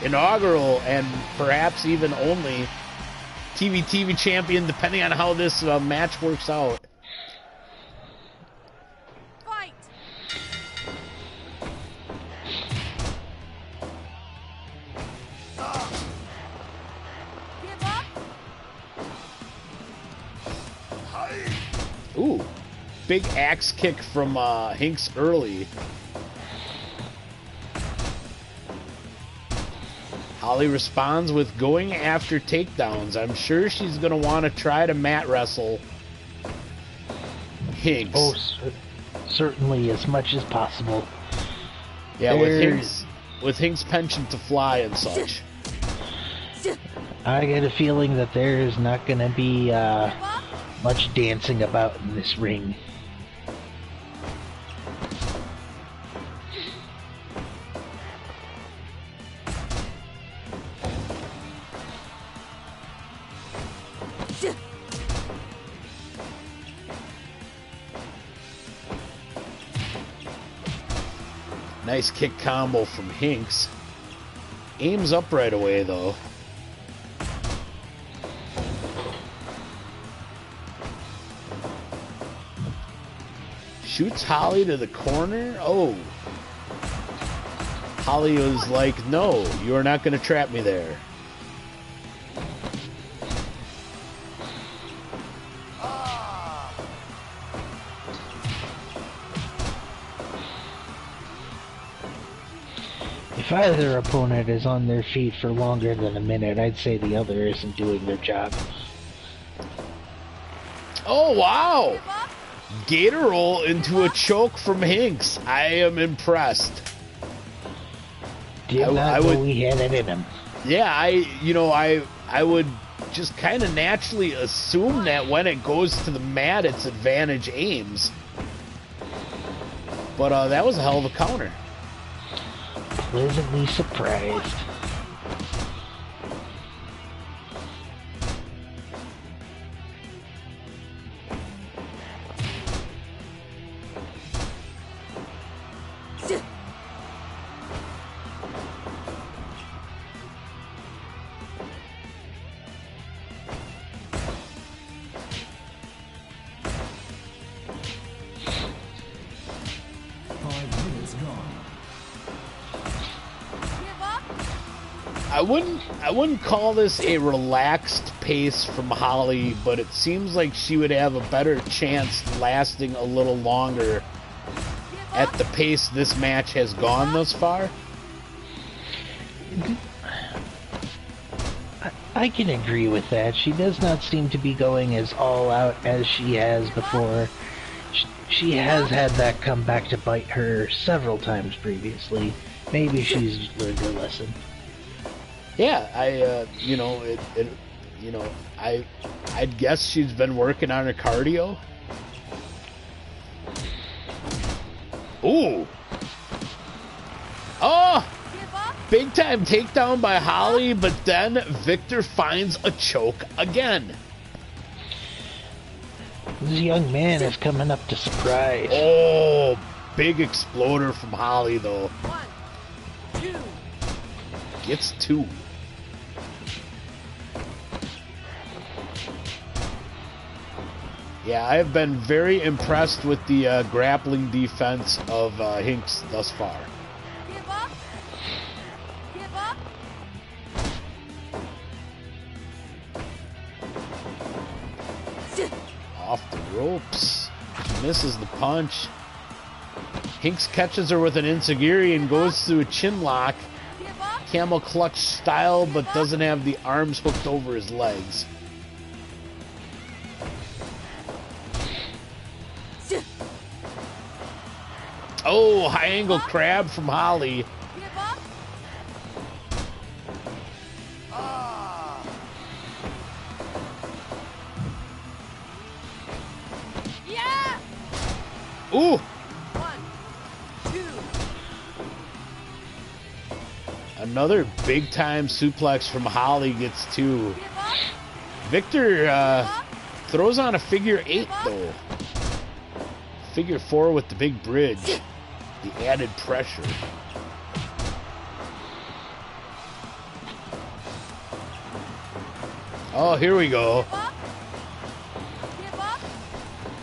inaugural and perhaps even only TV champion, depending on how this match works out. Fight! Give up! Ooh, big axe kick from Hinks early. Holly responds with going after takedowns. I'm sure she's going to want to try to mat wrestle Hinks. Oh, certainly, as much as possible. Yeah, with Hinks' penchant to fly and such. I get a feeling that there is not going to be much dancing about in this ring. Nice kick combo from Hinks. Aims up right away, though. Shoots Holly to the corner. Oh. Holly was like, no, you are not going to trap me there. If either opponent is on their feet for longer than a minute, I'd say the other isn't doing their job. Oh, wow! Gator roll into a choke from Hinks. I am impressed. Did not know he had it in him. Yeah, I would just kind of naturally assume that when it goes to the mat, it's advantage aims. But that was a hell of a counter. Pleasantly surprised. I wouldn't call this a relaxed pace from Holly, but it seems like she would have a better chance lasting a little longer at the pace this match has gone thus far. I can agree with that. She does not seem to be going as all out as she has before. She has had that come back to bite her several times previously. Maybe she's learned her lesson. Yeah, I'd guess she's been working on her cardio. Ooh. Oh! Big time takedown by Holly, but then Victor finds a choke again. This young man is coming up to surprise. Oh, big exploder from Holly, though. 1, 2. Gets 2. Yeah, I have been very impressed with the grappling defense of Hinks thus far. Give up. Give up. Off the ropes. She misses the punch. Hinks catches her with an enziguri and goes through a chin lock. Give up. Camel clutch style, but doesn't have the arms hooked over his legs. Oh, high angle crab from Holly. Give up. Yeah. Ooh. 1, 2. Another big time suplex from Holly gets 2. Give up. Victor throws on a figure 8 though. Figure 4 with the big bridge. The added pressure. Oh, here we go. Give up.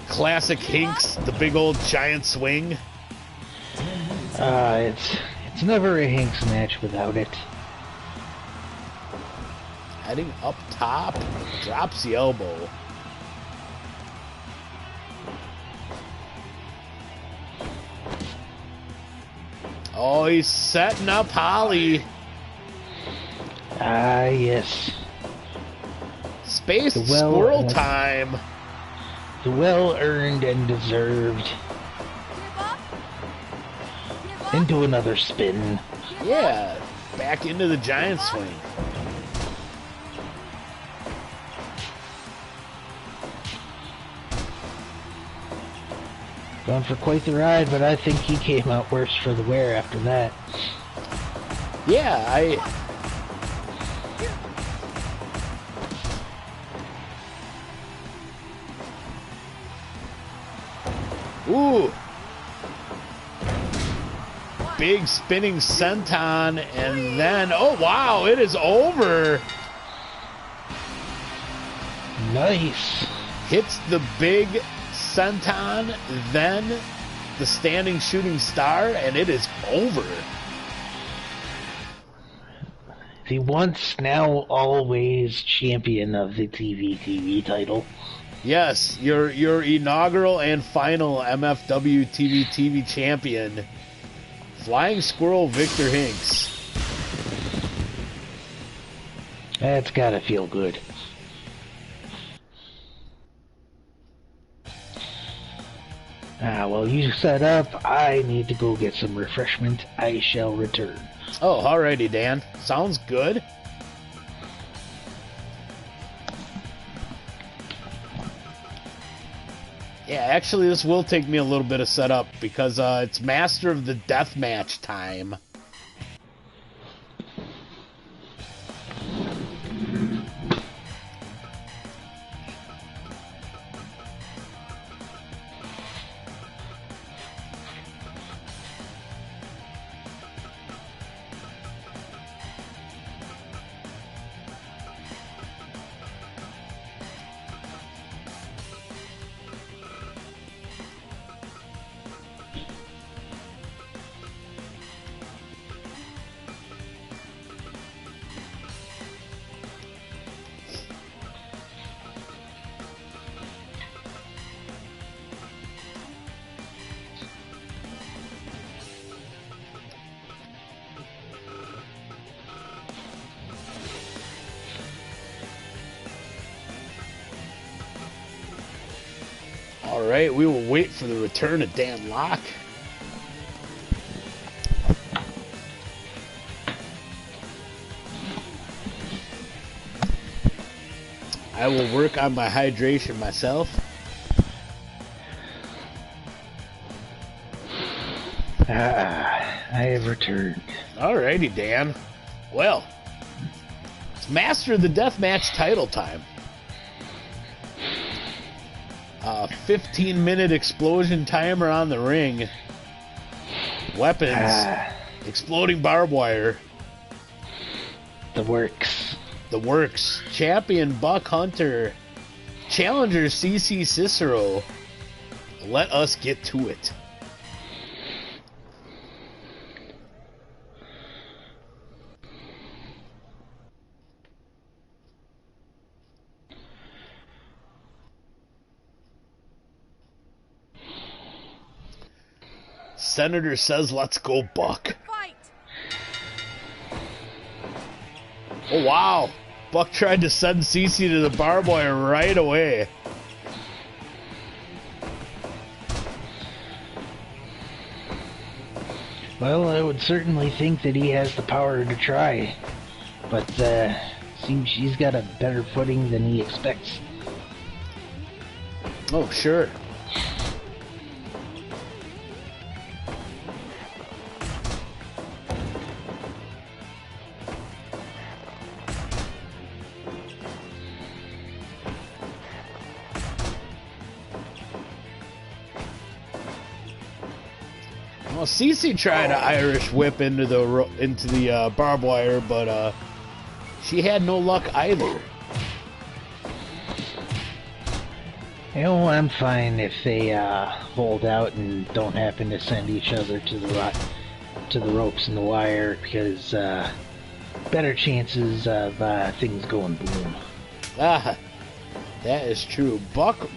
Classic Hinks, the big old giant swing. It's never a Hinks match without it. Heading up top, drops the elbow. Oh, he's setting up Holly. Ah, yes. Space squirrel time. The well-earned and deserved. Give up. Give up. Into another spin. Yeah, back into the giant swing. Gone for quite the ride, but I think he came out worse for the wear after that. Yeah, Ooh. 1, big spinning senton, and then, oh wow, it is over. Nice. Hits the big senton, then the standing shooting star, and it is over. The once, now always champion of the TV title. Yes, your inaugural and final MFW TV champion, Flying Squirrel Victor Hinks. That's gotta feel good. While you set up, I need to go get some refreshment. I shall return. Oh, alrighty, Dan. Sounds good. Yeah, actually, this will take me a little bit of setup because it's Master of the Deathmatch time. Alright, we will wait for the return of Dan Locke. I will work on my hydration myself. I have returned. Alrighty, Dan. Well, it's Master of the Deathmatch title time. 15-minute explosion timer on the ring. Weapons. Exploding barbed wire. The works. The works. Champion Buck Hunter. Challenger CC Cicero. Let us get to it. Senator says, let's go, Buck. Fight! Oh, wow. Buck tried to send CC to the barbed wire right away. Well, I would certainly think that he has the power to try. But, seems he's got a better footing than he expects. Oh, sure. Well, Cece tried to Irish whip into the barbed wire, but she had no luck either. You know, I'm fine if they hold out and don't happen to send each other to the ropes and the wire, because better chances of things going boom. Ah, that is true. Buck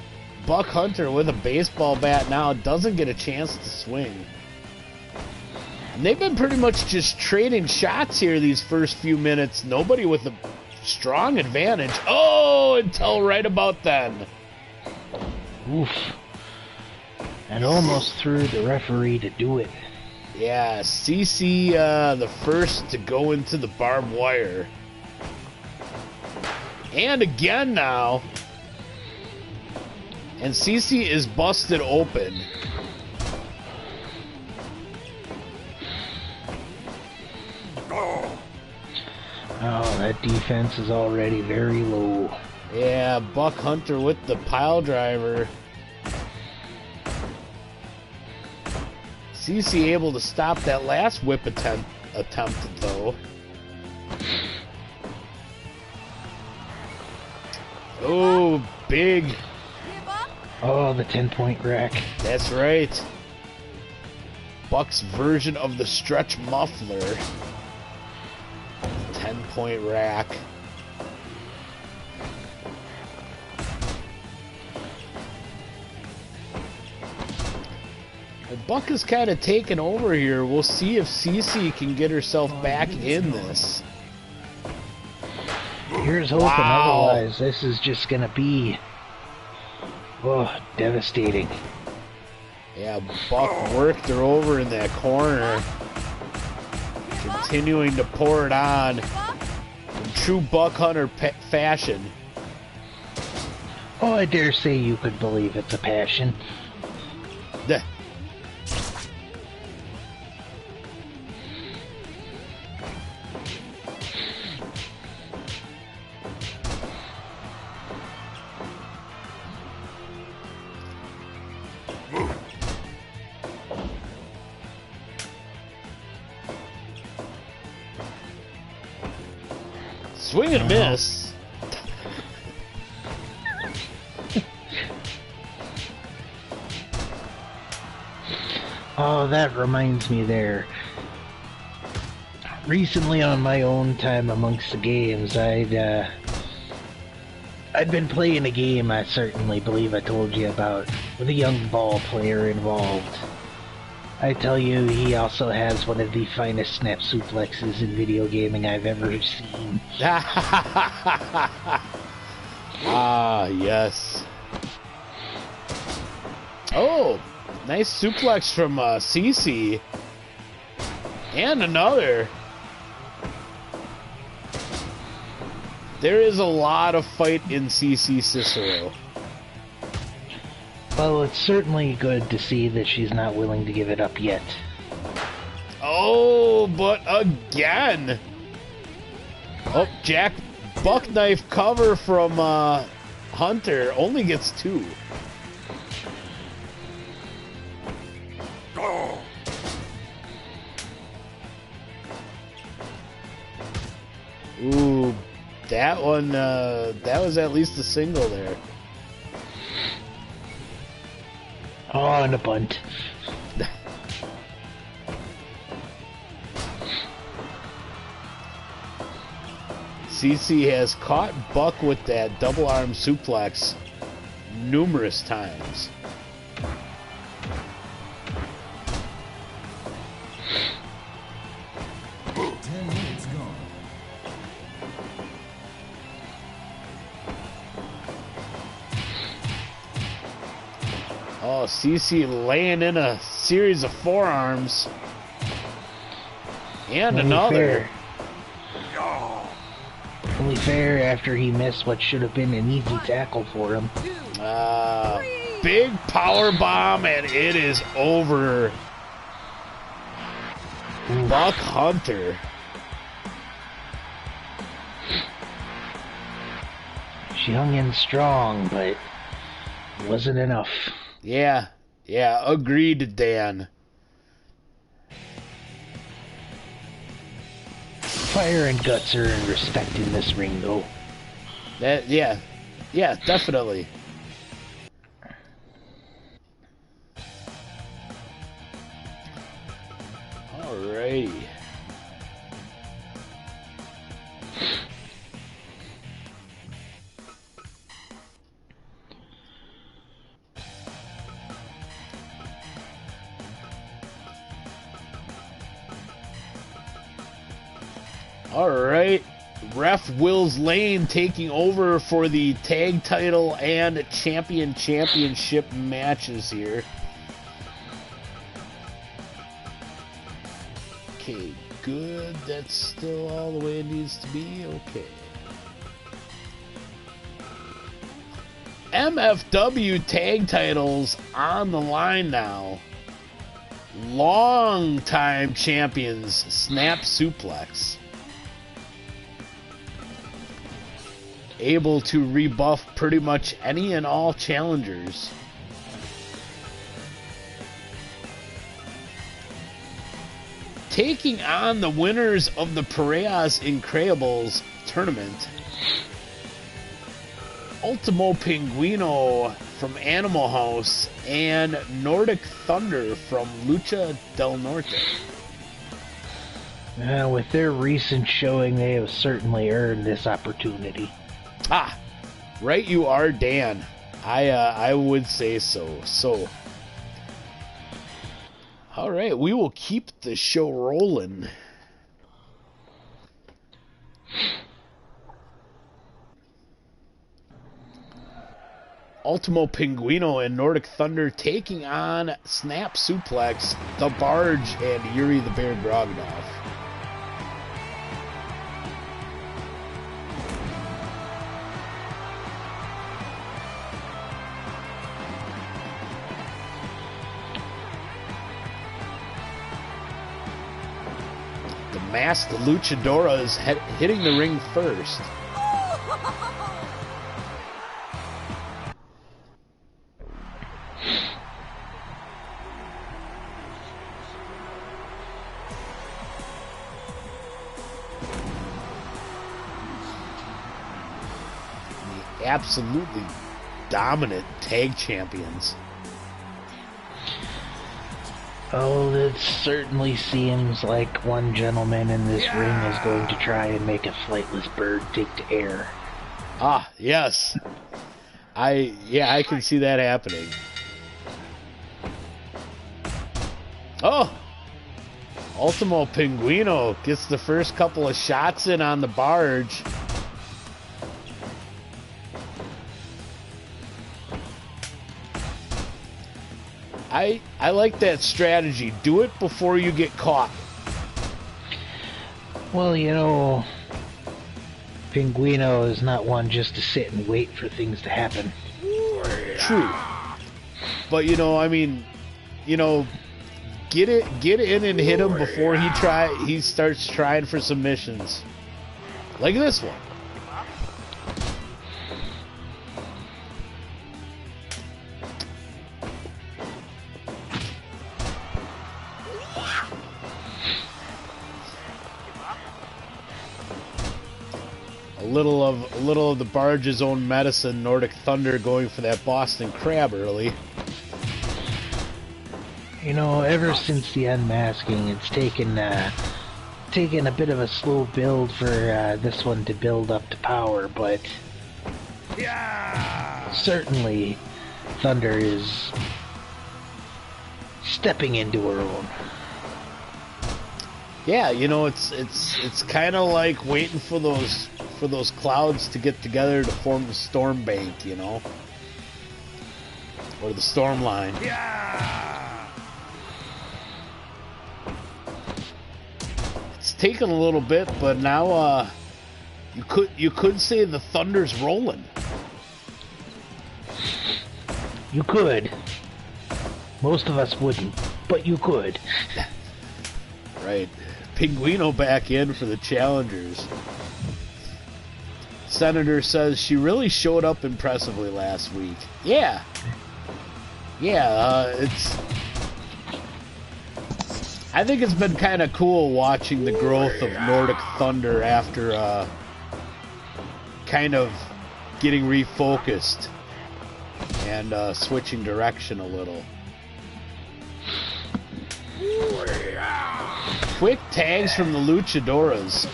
Hunter with a baseball bat now doesn't get a chance to swing. And they've been pretty much just trading shots here these first few minutes. Nobody with a strong advantage. Oh, until right about then. Oof. And almost threw the referee to do it. Yeah, CC the first to go into the barbed wire. And again now. And CC is busted open. Oh, that defense is already very low. Yeah, Buck Hunter with the pile driver. CC able to stop that last whip attempt though. Oh, big. Give up. Oh, the 10-point rack. That's right. Buck's version of the stretch muffler. 10-point rack. Well, Buck is kind of taking over here. We'll see if CC can get herself back in this. Here's hoping. Wow. Otherwise, this is just gonna be devastating. Yeah, Buck worked her over in that corner. Give up. Continuing to pour it on Give up. in true Buck Hunter fashion. Oh, I dare say you could believe it's a passion. Duh. Swing and a miss. Oh, that reminds me there. Recently on my own time amongst the games, I'd been playing a game I certainly believe I told you about, with a young ball player involved. I tell you, he also has one of the finest snap suplexes in video gaming I've ever seen. Ah, yes. Oh, nice suplex from CC. And another. There is a lot of fight in CC Cicero. Well, it's certainly good to see that she's not willing to give it up yet. Oh, but again. Oh, Jack Buck knife cover from Hunter only gets 2. Oh, Ooh, that one, that was at least a single there. Oh, and a bunt. CC has caught Buck with that double arm suplex numerous times. Oh, CC laying in a series of forearms. And another. Only fair after he missed what should have been an easy tackle for him. Big power bomb, and it is over. Buck Hunter. She hung in strong, but it wasn't enough. Yeah, agreed, Dan. Fire and guts are in respect in this ring, though. Yeah, definitely. Alrighty. Alright, Ref Wills Lane taking over for the tag title and championship matches here. Okay, good. That's still all the way it needs to be. Okay. MFW tag titles on the line now. Long-time champions, Snap Suplex. Able to rebuff pretty much any and all challengers. taking on the winners of the Parejas Increíbles tournament. Ultimo Pinguino from Animal House and Nordic Thunder from Lucha del Norte. With their recent showing, they have certainly earned this opportunity. Ah, right you are, Dan. I would say so. So, all right, we will keep the show rolling. Ultimo Pinguino and Nordic Thunder taking on Snap Suplex, The Barge, and Yuri the Bear Grognov. The masked luchadoras hitting the ring first. Absolutely dominant tag champions. Oh, it certainly seems like one gentleman in this ring is going to try and make a flightless bird take to air. Ah, yes. I can see that happening. Oh! Ultimo Pinguino gets the first couple of shots in on the barge. I like that strategy. Do it before you get caught. Well, you know, Pinguino is not one just to sit and wait for things to happen. True. But, you know, I mean, you know, get in and hit him before he starts trying for submissions. Like this one. A little of the barge's own medicine, Nordic Thunder going for that Boston Crab early. You know, ever since the unmasking, it's taken a bit of a slow build for this one to build up to power, but certainly Thunder is stepping into her own. Yeah, you know, it's kind of like waiting for those clouds to get together to form the storm bank, you know, or the storm line. It's taken a little bit, but now you could say the Thunder's rolling. You could. Most of us wouldn't, but you could. Right. Pinguino back in for the challengers. Senator says she really showed up impressively last week. Yeah. Yeah, I think it's been kind of cool watching the growth of Nordic Thunder after kind of getting refocused and switching direction a little. Quick tags from the luchadoras.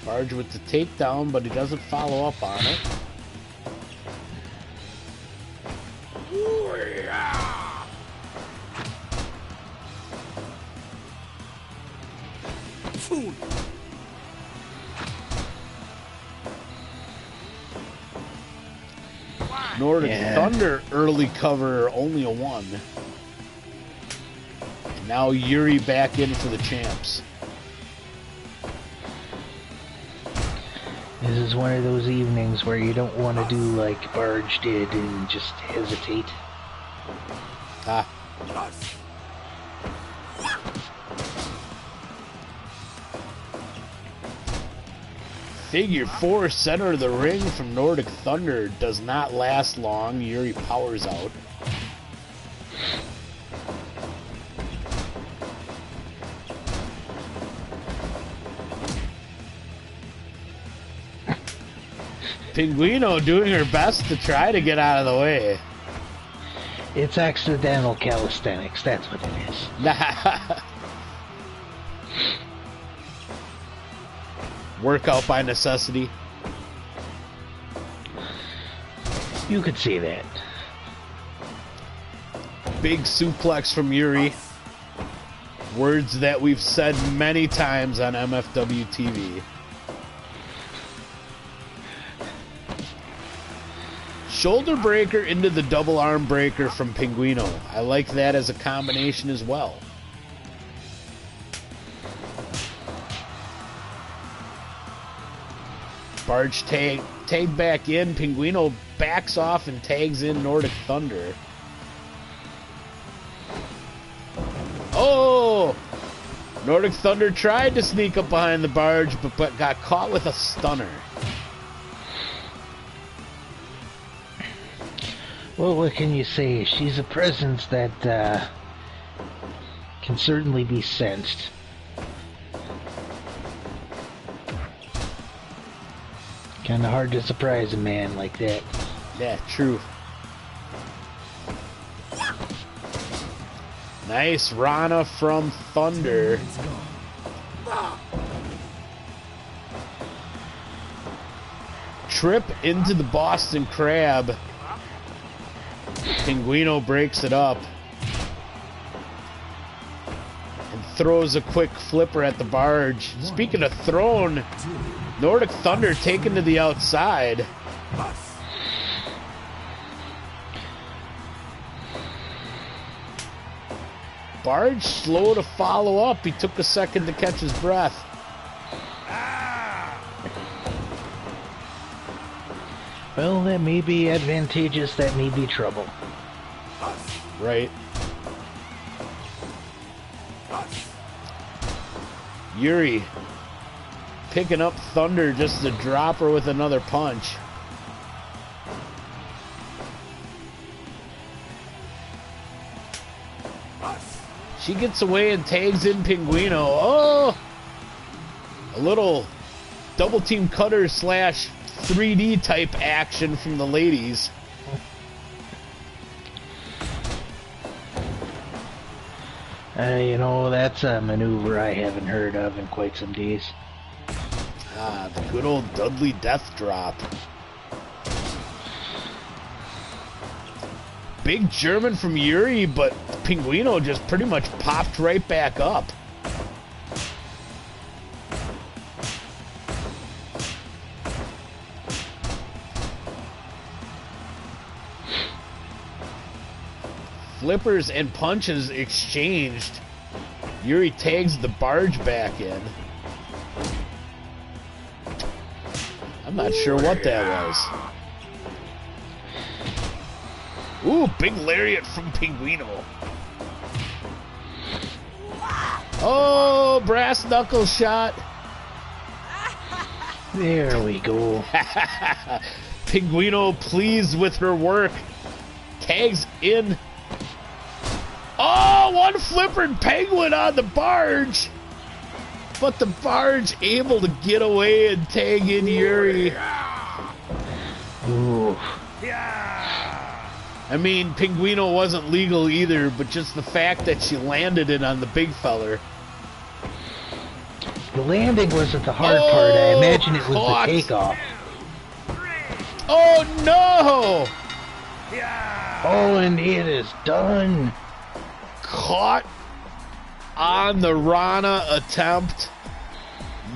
Barge with the takedown, but he doesn't follow up on it. Nordic Thunder early cover, only a 1. And now Yuri back in for the champs. This is one of those evenings where you don't want to do like Barge did and just hesitate. Ah. Figure 4 center of the ring from Nordic Thunder does not last long. Yuri powers out. Pinguino doing her best to try to get out of the way. It's accidental calisthenics, that's what it is. Workout by necessity. You could see that. Big suplex from Yuri. Words that we've said many times on MFW TV. Shoulder breaker into the double arm breaker from Pinguino. I like that as a combination as well. Barge tag back in. Pinguino backs off and tags in Nordic Thunder. Oh! Nordic Thunder tried to sneak up behind the barge, but got caught with a stunner. Well, what can you say? She's a presence that can certainly be sensed. Kind of hard to surprise a man like that. Yeah, true. Nice Rana from Thunder. Trip into the Boston Crab. Pinguino breaks it up. And throws a quick flipper at the barge. Speaking of thrown, Nordic Thunder taken to the outside. Barge slow to follow up. He took a second to catch his breath. Well, that may be advantageous, that may be trouble. Right. Yuri picking up Thunder just to drop her with another punch. She gets away and tags in Pinguino. Oh! A little double team cutter slash 3D type action from the ladies. You know, that's a maneuver I haven't heard of in quite some days. Ah, the good old Dudley Death Drop. Big German from Yuri, but Pinguino just pretty much popped right back up. Flippers and punches exchanged. Yuri tags the barge back in. I'm not sure what that was. Ooh, big lariat from Pinguino. Oh, brass knuckle shot. There we go. Pinguino pleased with her work. Tags in. Oh, one flippered penguin on the barge. But the barge able to get away and tag in Yuri. Ooh. I mean, Pinguino wasn't legal either, but just the fact that she landed it on the big feller. The landing wasn't the hard part. I imagine it was caught. the takeoff. Oh, no! Oh, and it is done. Caught on the Rana attempt.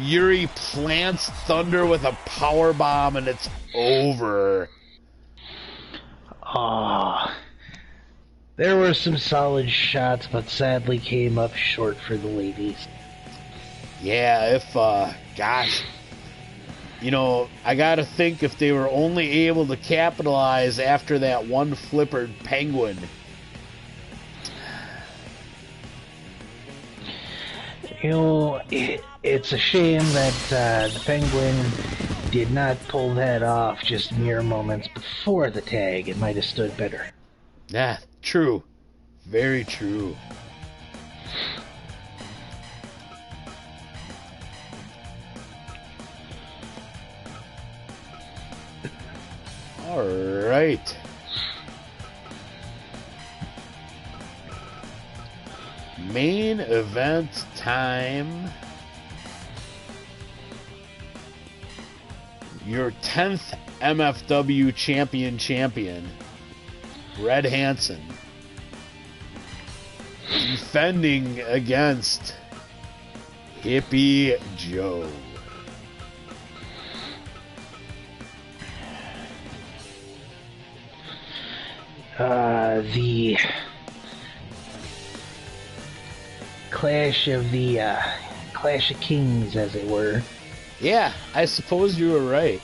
Yuri plants Thunder with a power bomb, and it's over. Ah, there were some solid shots, but sadly came up short for the ladies. Yeah, gosh, you know, I gotta think if they were only able to capitalize after that one flippered penguin. You know, it's a shame that the Penguin did not pull that off just mere moments before the tag. It might have stood better. Yeah, true. Very true. All right. Main event time. Your 10th MFW champion, Red Hansen, defending against Hippie Joe. The Clash of Kings, as it were. Yeah, I suppose you were right.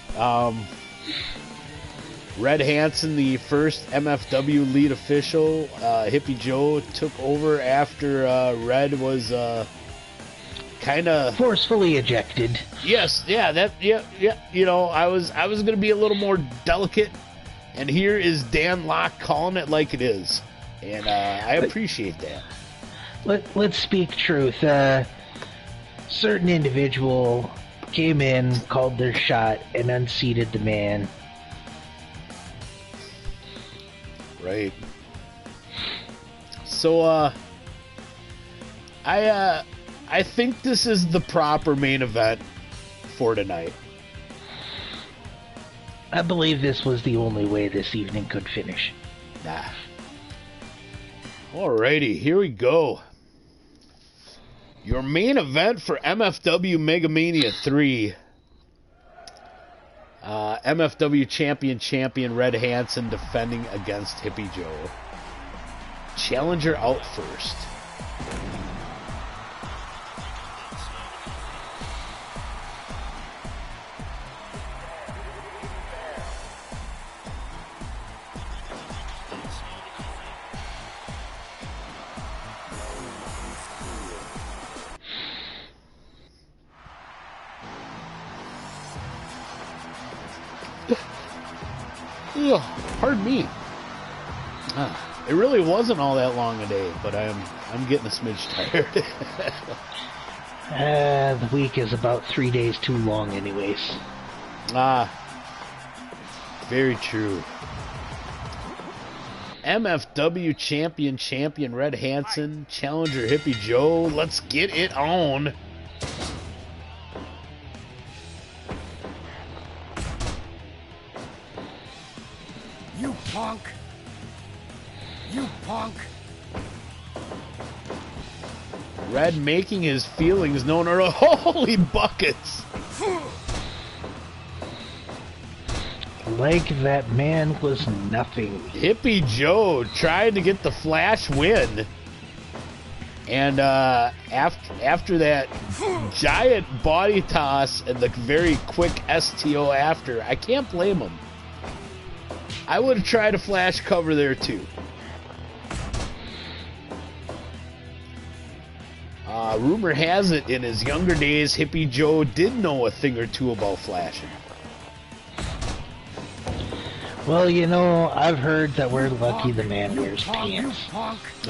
Red Hansen, the first MFW lead official. Hippie Joe took over after Red was kind of forcefully ejected. Yes, yeah. You know, I was gonna be a little more delicate, and here is Dan Locke calling it like it is, and I appreciate that. Let's speak truth. Certain individual came in, called their shot, and unseated the man. Right. So, I think this is the proper main event for tonight. I believe this was the only way this evening could finish. Nah. Alrighty, here we go. Your main event for MFW MegaMania 3. MFW champion Red Hansen defending against Hippie Joe. Challenger out first. Ugh, pardon me. It really wasn't all that long a day, but I'm getting a smidge tired. The week is about 3 days too long anyways. Very true. MFW champion Red Hansen, challenger Hippie Joe. Let's get it on. You punk! You punk! Red making his feelings known. Holy buckets! Like that man was nothing. Hippie Joe tried to get the flash win. And after that giant body toss and the very quick STO after, I can't blame him. I would have tried a flash cover there too. Rumor has it in his younger days, Hippie Joe did know a thing or two about flashing. Well, you know, I've heard that we're lucky the man wears pants.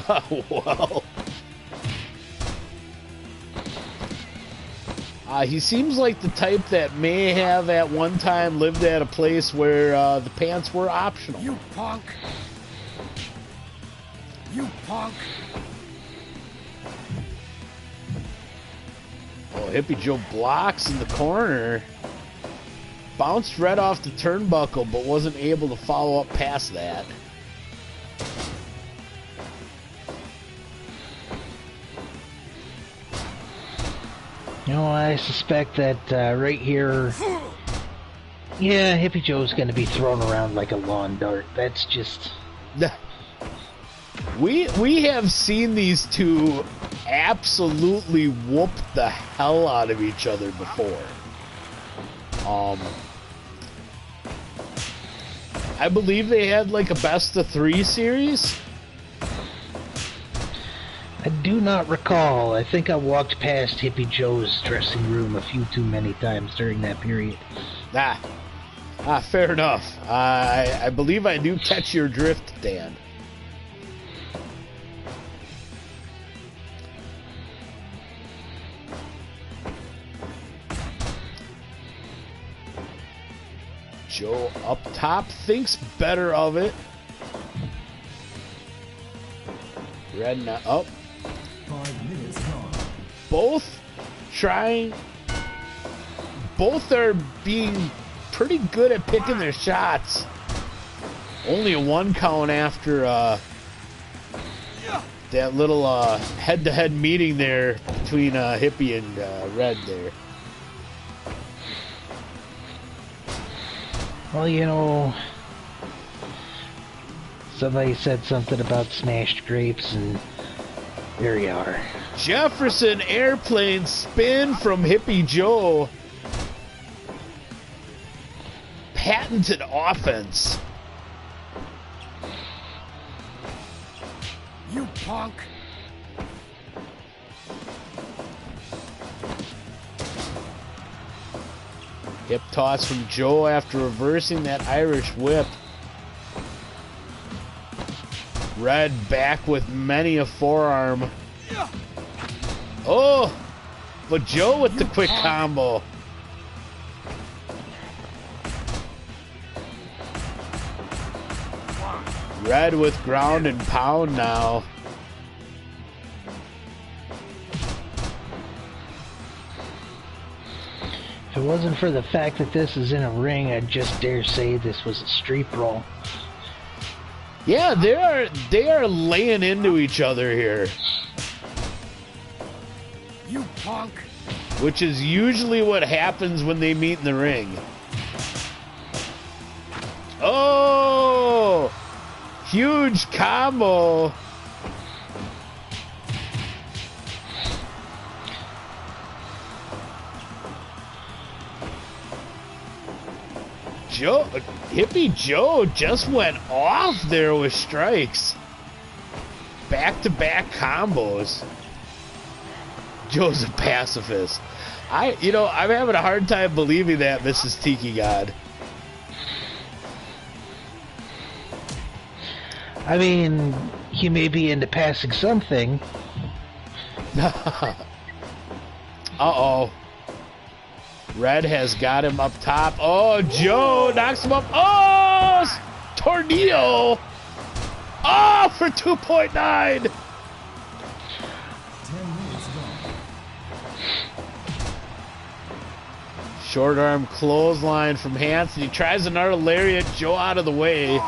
Oh, well. He seems like the type that may have at one time lived at a place where the pants were optional. You punk! You punk! Oh, Hippie Joe blocks in the corner. Bounced right off the turnbuckle, but wasn't able to follow up past that. You know, I suspect that right here, yeah, Hippie Joe's going to be thrown around like a lawn dart. That's just... We have seen these two absolutely whoop the hell out of each other before. I believe they had like a best of 3 series. I do not recall. I think I walked past Hippie Joe's dressing room a few too many times during that period. Fair enough. I believe I do catch your drift, Dan. Joe up top thinks better of it. Red now up. 5 minutes gone. Both trying. Both are being pretty good at picking their shots. Only a 1 count after that little head-to-head meeting there between Hippie and Red there. Well, you know, somebody said something about smashed grapes, and there you are. Jefferson airplane spin from Hippie Joe. Patented offense. You punk! Hip toss from Joe after reversing that Irish whip. Red back with many a forearm. Oh, but Joe with the quick combo. Red with ground and pound now. If it wasn't for the fact that this is in a ring, I'd just dare say this was a street brawl. Yeah, they are laying into each other here, You punk! which is usually what happens when they meet in the ring. Oh, huge combo. Hippie Joe just went off there with strikes. Back-to-back combos. Joe's a pacifist. I'm having a hard time believing that, Mrs. Tiki God. I mean, he may be into passing something. Uh-oh. Red has got him up top. Oh, Joe knocks him up. Oh, tornado. Oh, for 2.9. 10 minutes gone. Short arm clothesline from Hansen. He tries another lariat. Joe out of the way.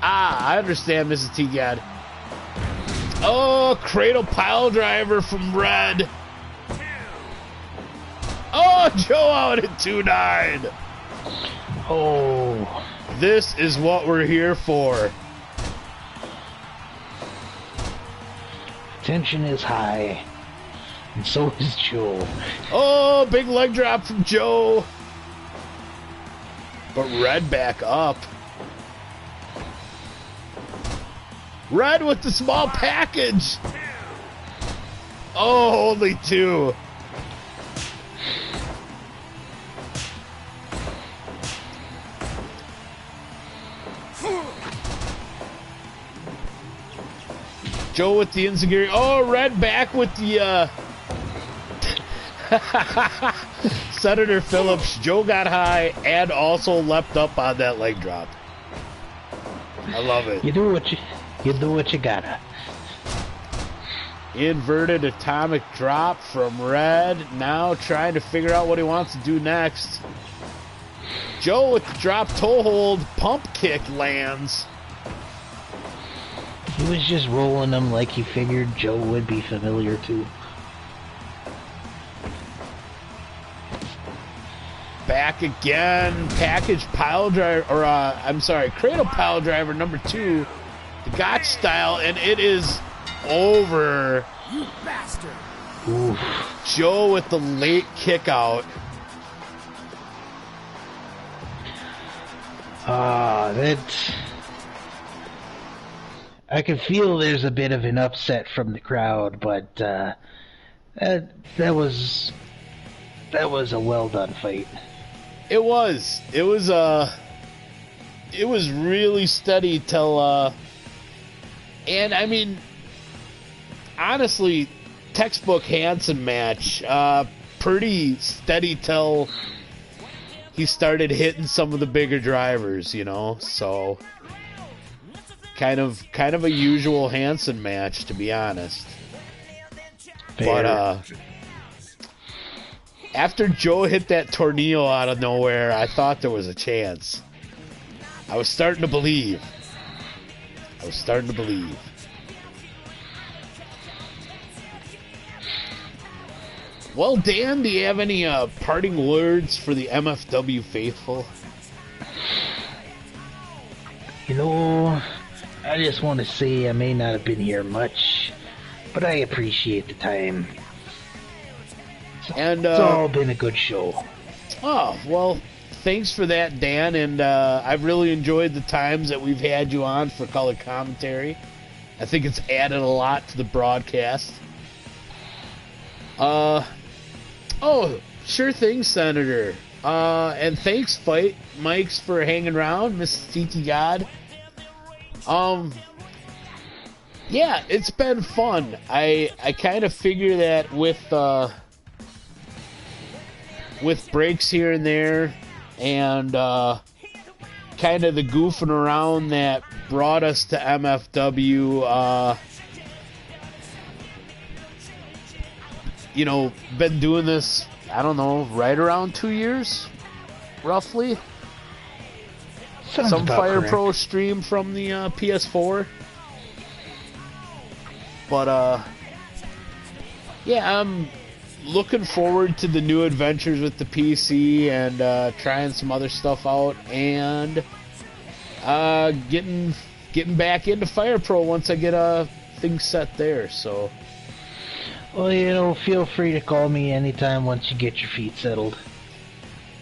I understand, Mrs. T-Gad. Oh, cradle pile driver from Red. Oh, Joe out at 2-9. Oh. This is what we're here for. Tension is high. And so is Joe. Oh, big leg drop from Joe. But Red back up. Red with the small package. Oh, only 2. Joe with the enziguri. Oh, Red back with the Senator Phillips. Joe got high and also leapt up on that leg drop. I love it. You do what you gotta. Inverted atomic drop from Red. Now trying to figure out what he wants to do next. Joe with the drop toe hold. Pump kick lands. He was just rolling them like he figured Joe would be familiar to. Back again. Package pile driver, or I'm sorry, cradle pile driver number 2. The Gotch style, and it is over. You bastard! Oof. Joe with the late kick out. That I can feel there's a bit of an upset from the crowd, but that was a well done fight. It was. It was really steady till and I mean, honestly, textbook Hansen match. Pretty steady till he started hitting some of the bigger drivers, you know. So kind of a usual Hansen match, to be honest. Fair. But after Joe hit that tornado out of nowhere, I thought there was a chance. I was starting to believe. Well, Dan, do you have any parting words for the MFW faithful? You know, I just want to say I may not have been here much, but I appreciate the time. And It's all been a good show. oh, well, thanks for that, Dan, and I've really enjoyed the times that we've had you on for color commentary. I think it's added a lot to the broadcast. Oh, sure thing, Senator. And thanks, Fight Mikes, for hanging around, Miss Tiki God. Yeah, it's been fun. I kind of figure that with breaks here and there, and kind of the goofing around that brought us to MFW, you know, been doing this, I don't know, right around 2 years, roughly. Sounds Some about Fire correct. Pro stream from the PS4. But, yeah, I'm looking forward to the new adventures with the PC and trying some other stuff out, and getting back into Fire Pro once I get things set there, so... Well, you know, feel free to call me anytime once you get your feet settled.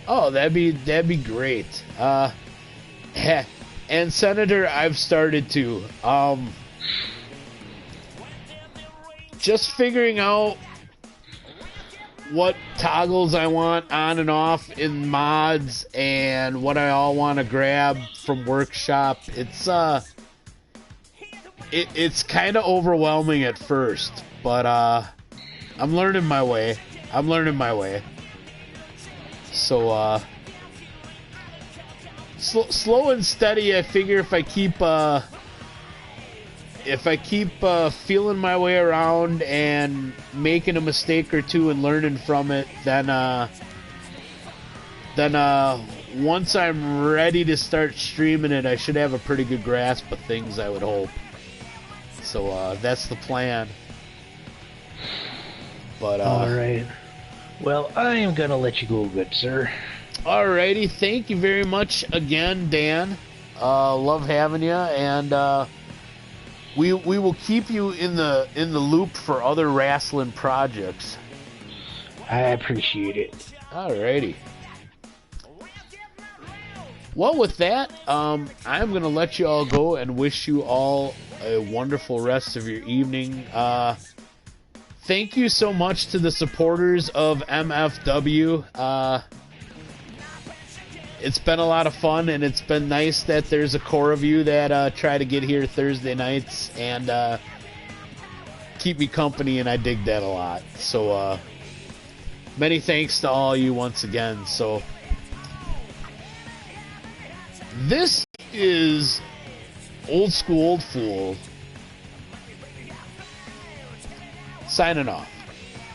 Oh, that'd be great. And Senator, I've started to just figuring out what toggles I want on and off in mods and what I all want to grab from Workshop. It's kind of overwhelming at first, but I'm learning my way. So, slow and steady. I figure if I keep feeling my way around and making a mistake or two and learning from it, then once I'm ready to start streaming it, I should have a pretty good grasp of things, I would hope. So that's the plan. But Alright. Well, I am gonna let you go, good sir. alrighty, thank you very much again, Dan. Love having you, and we will keep you in the loop for other wrestling projects. I appreciate it. Alrighty. Well, with that, I'm gonna let you all go and wish you all a wonderful rest of your evening. Thank you so much to the supporters of MFW. It's been a lot of fun, and it's been nice that there's a core of you that try to get here Thursday nights and keep me company, and I dig that a lot. So many thanks to all you once again. So this is Old School Old Fool signing off.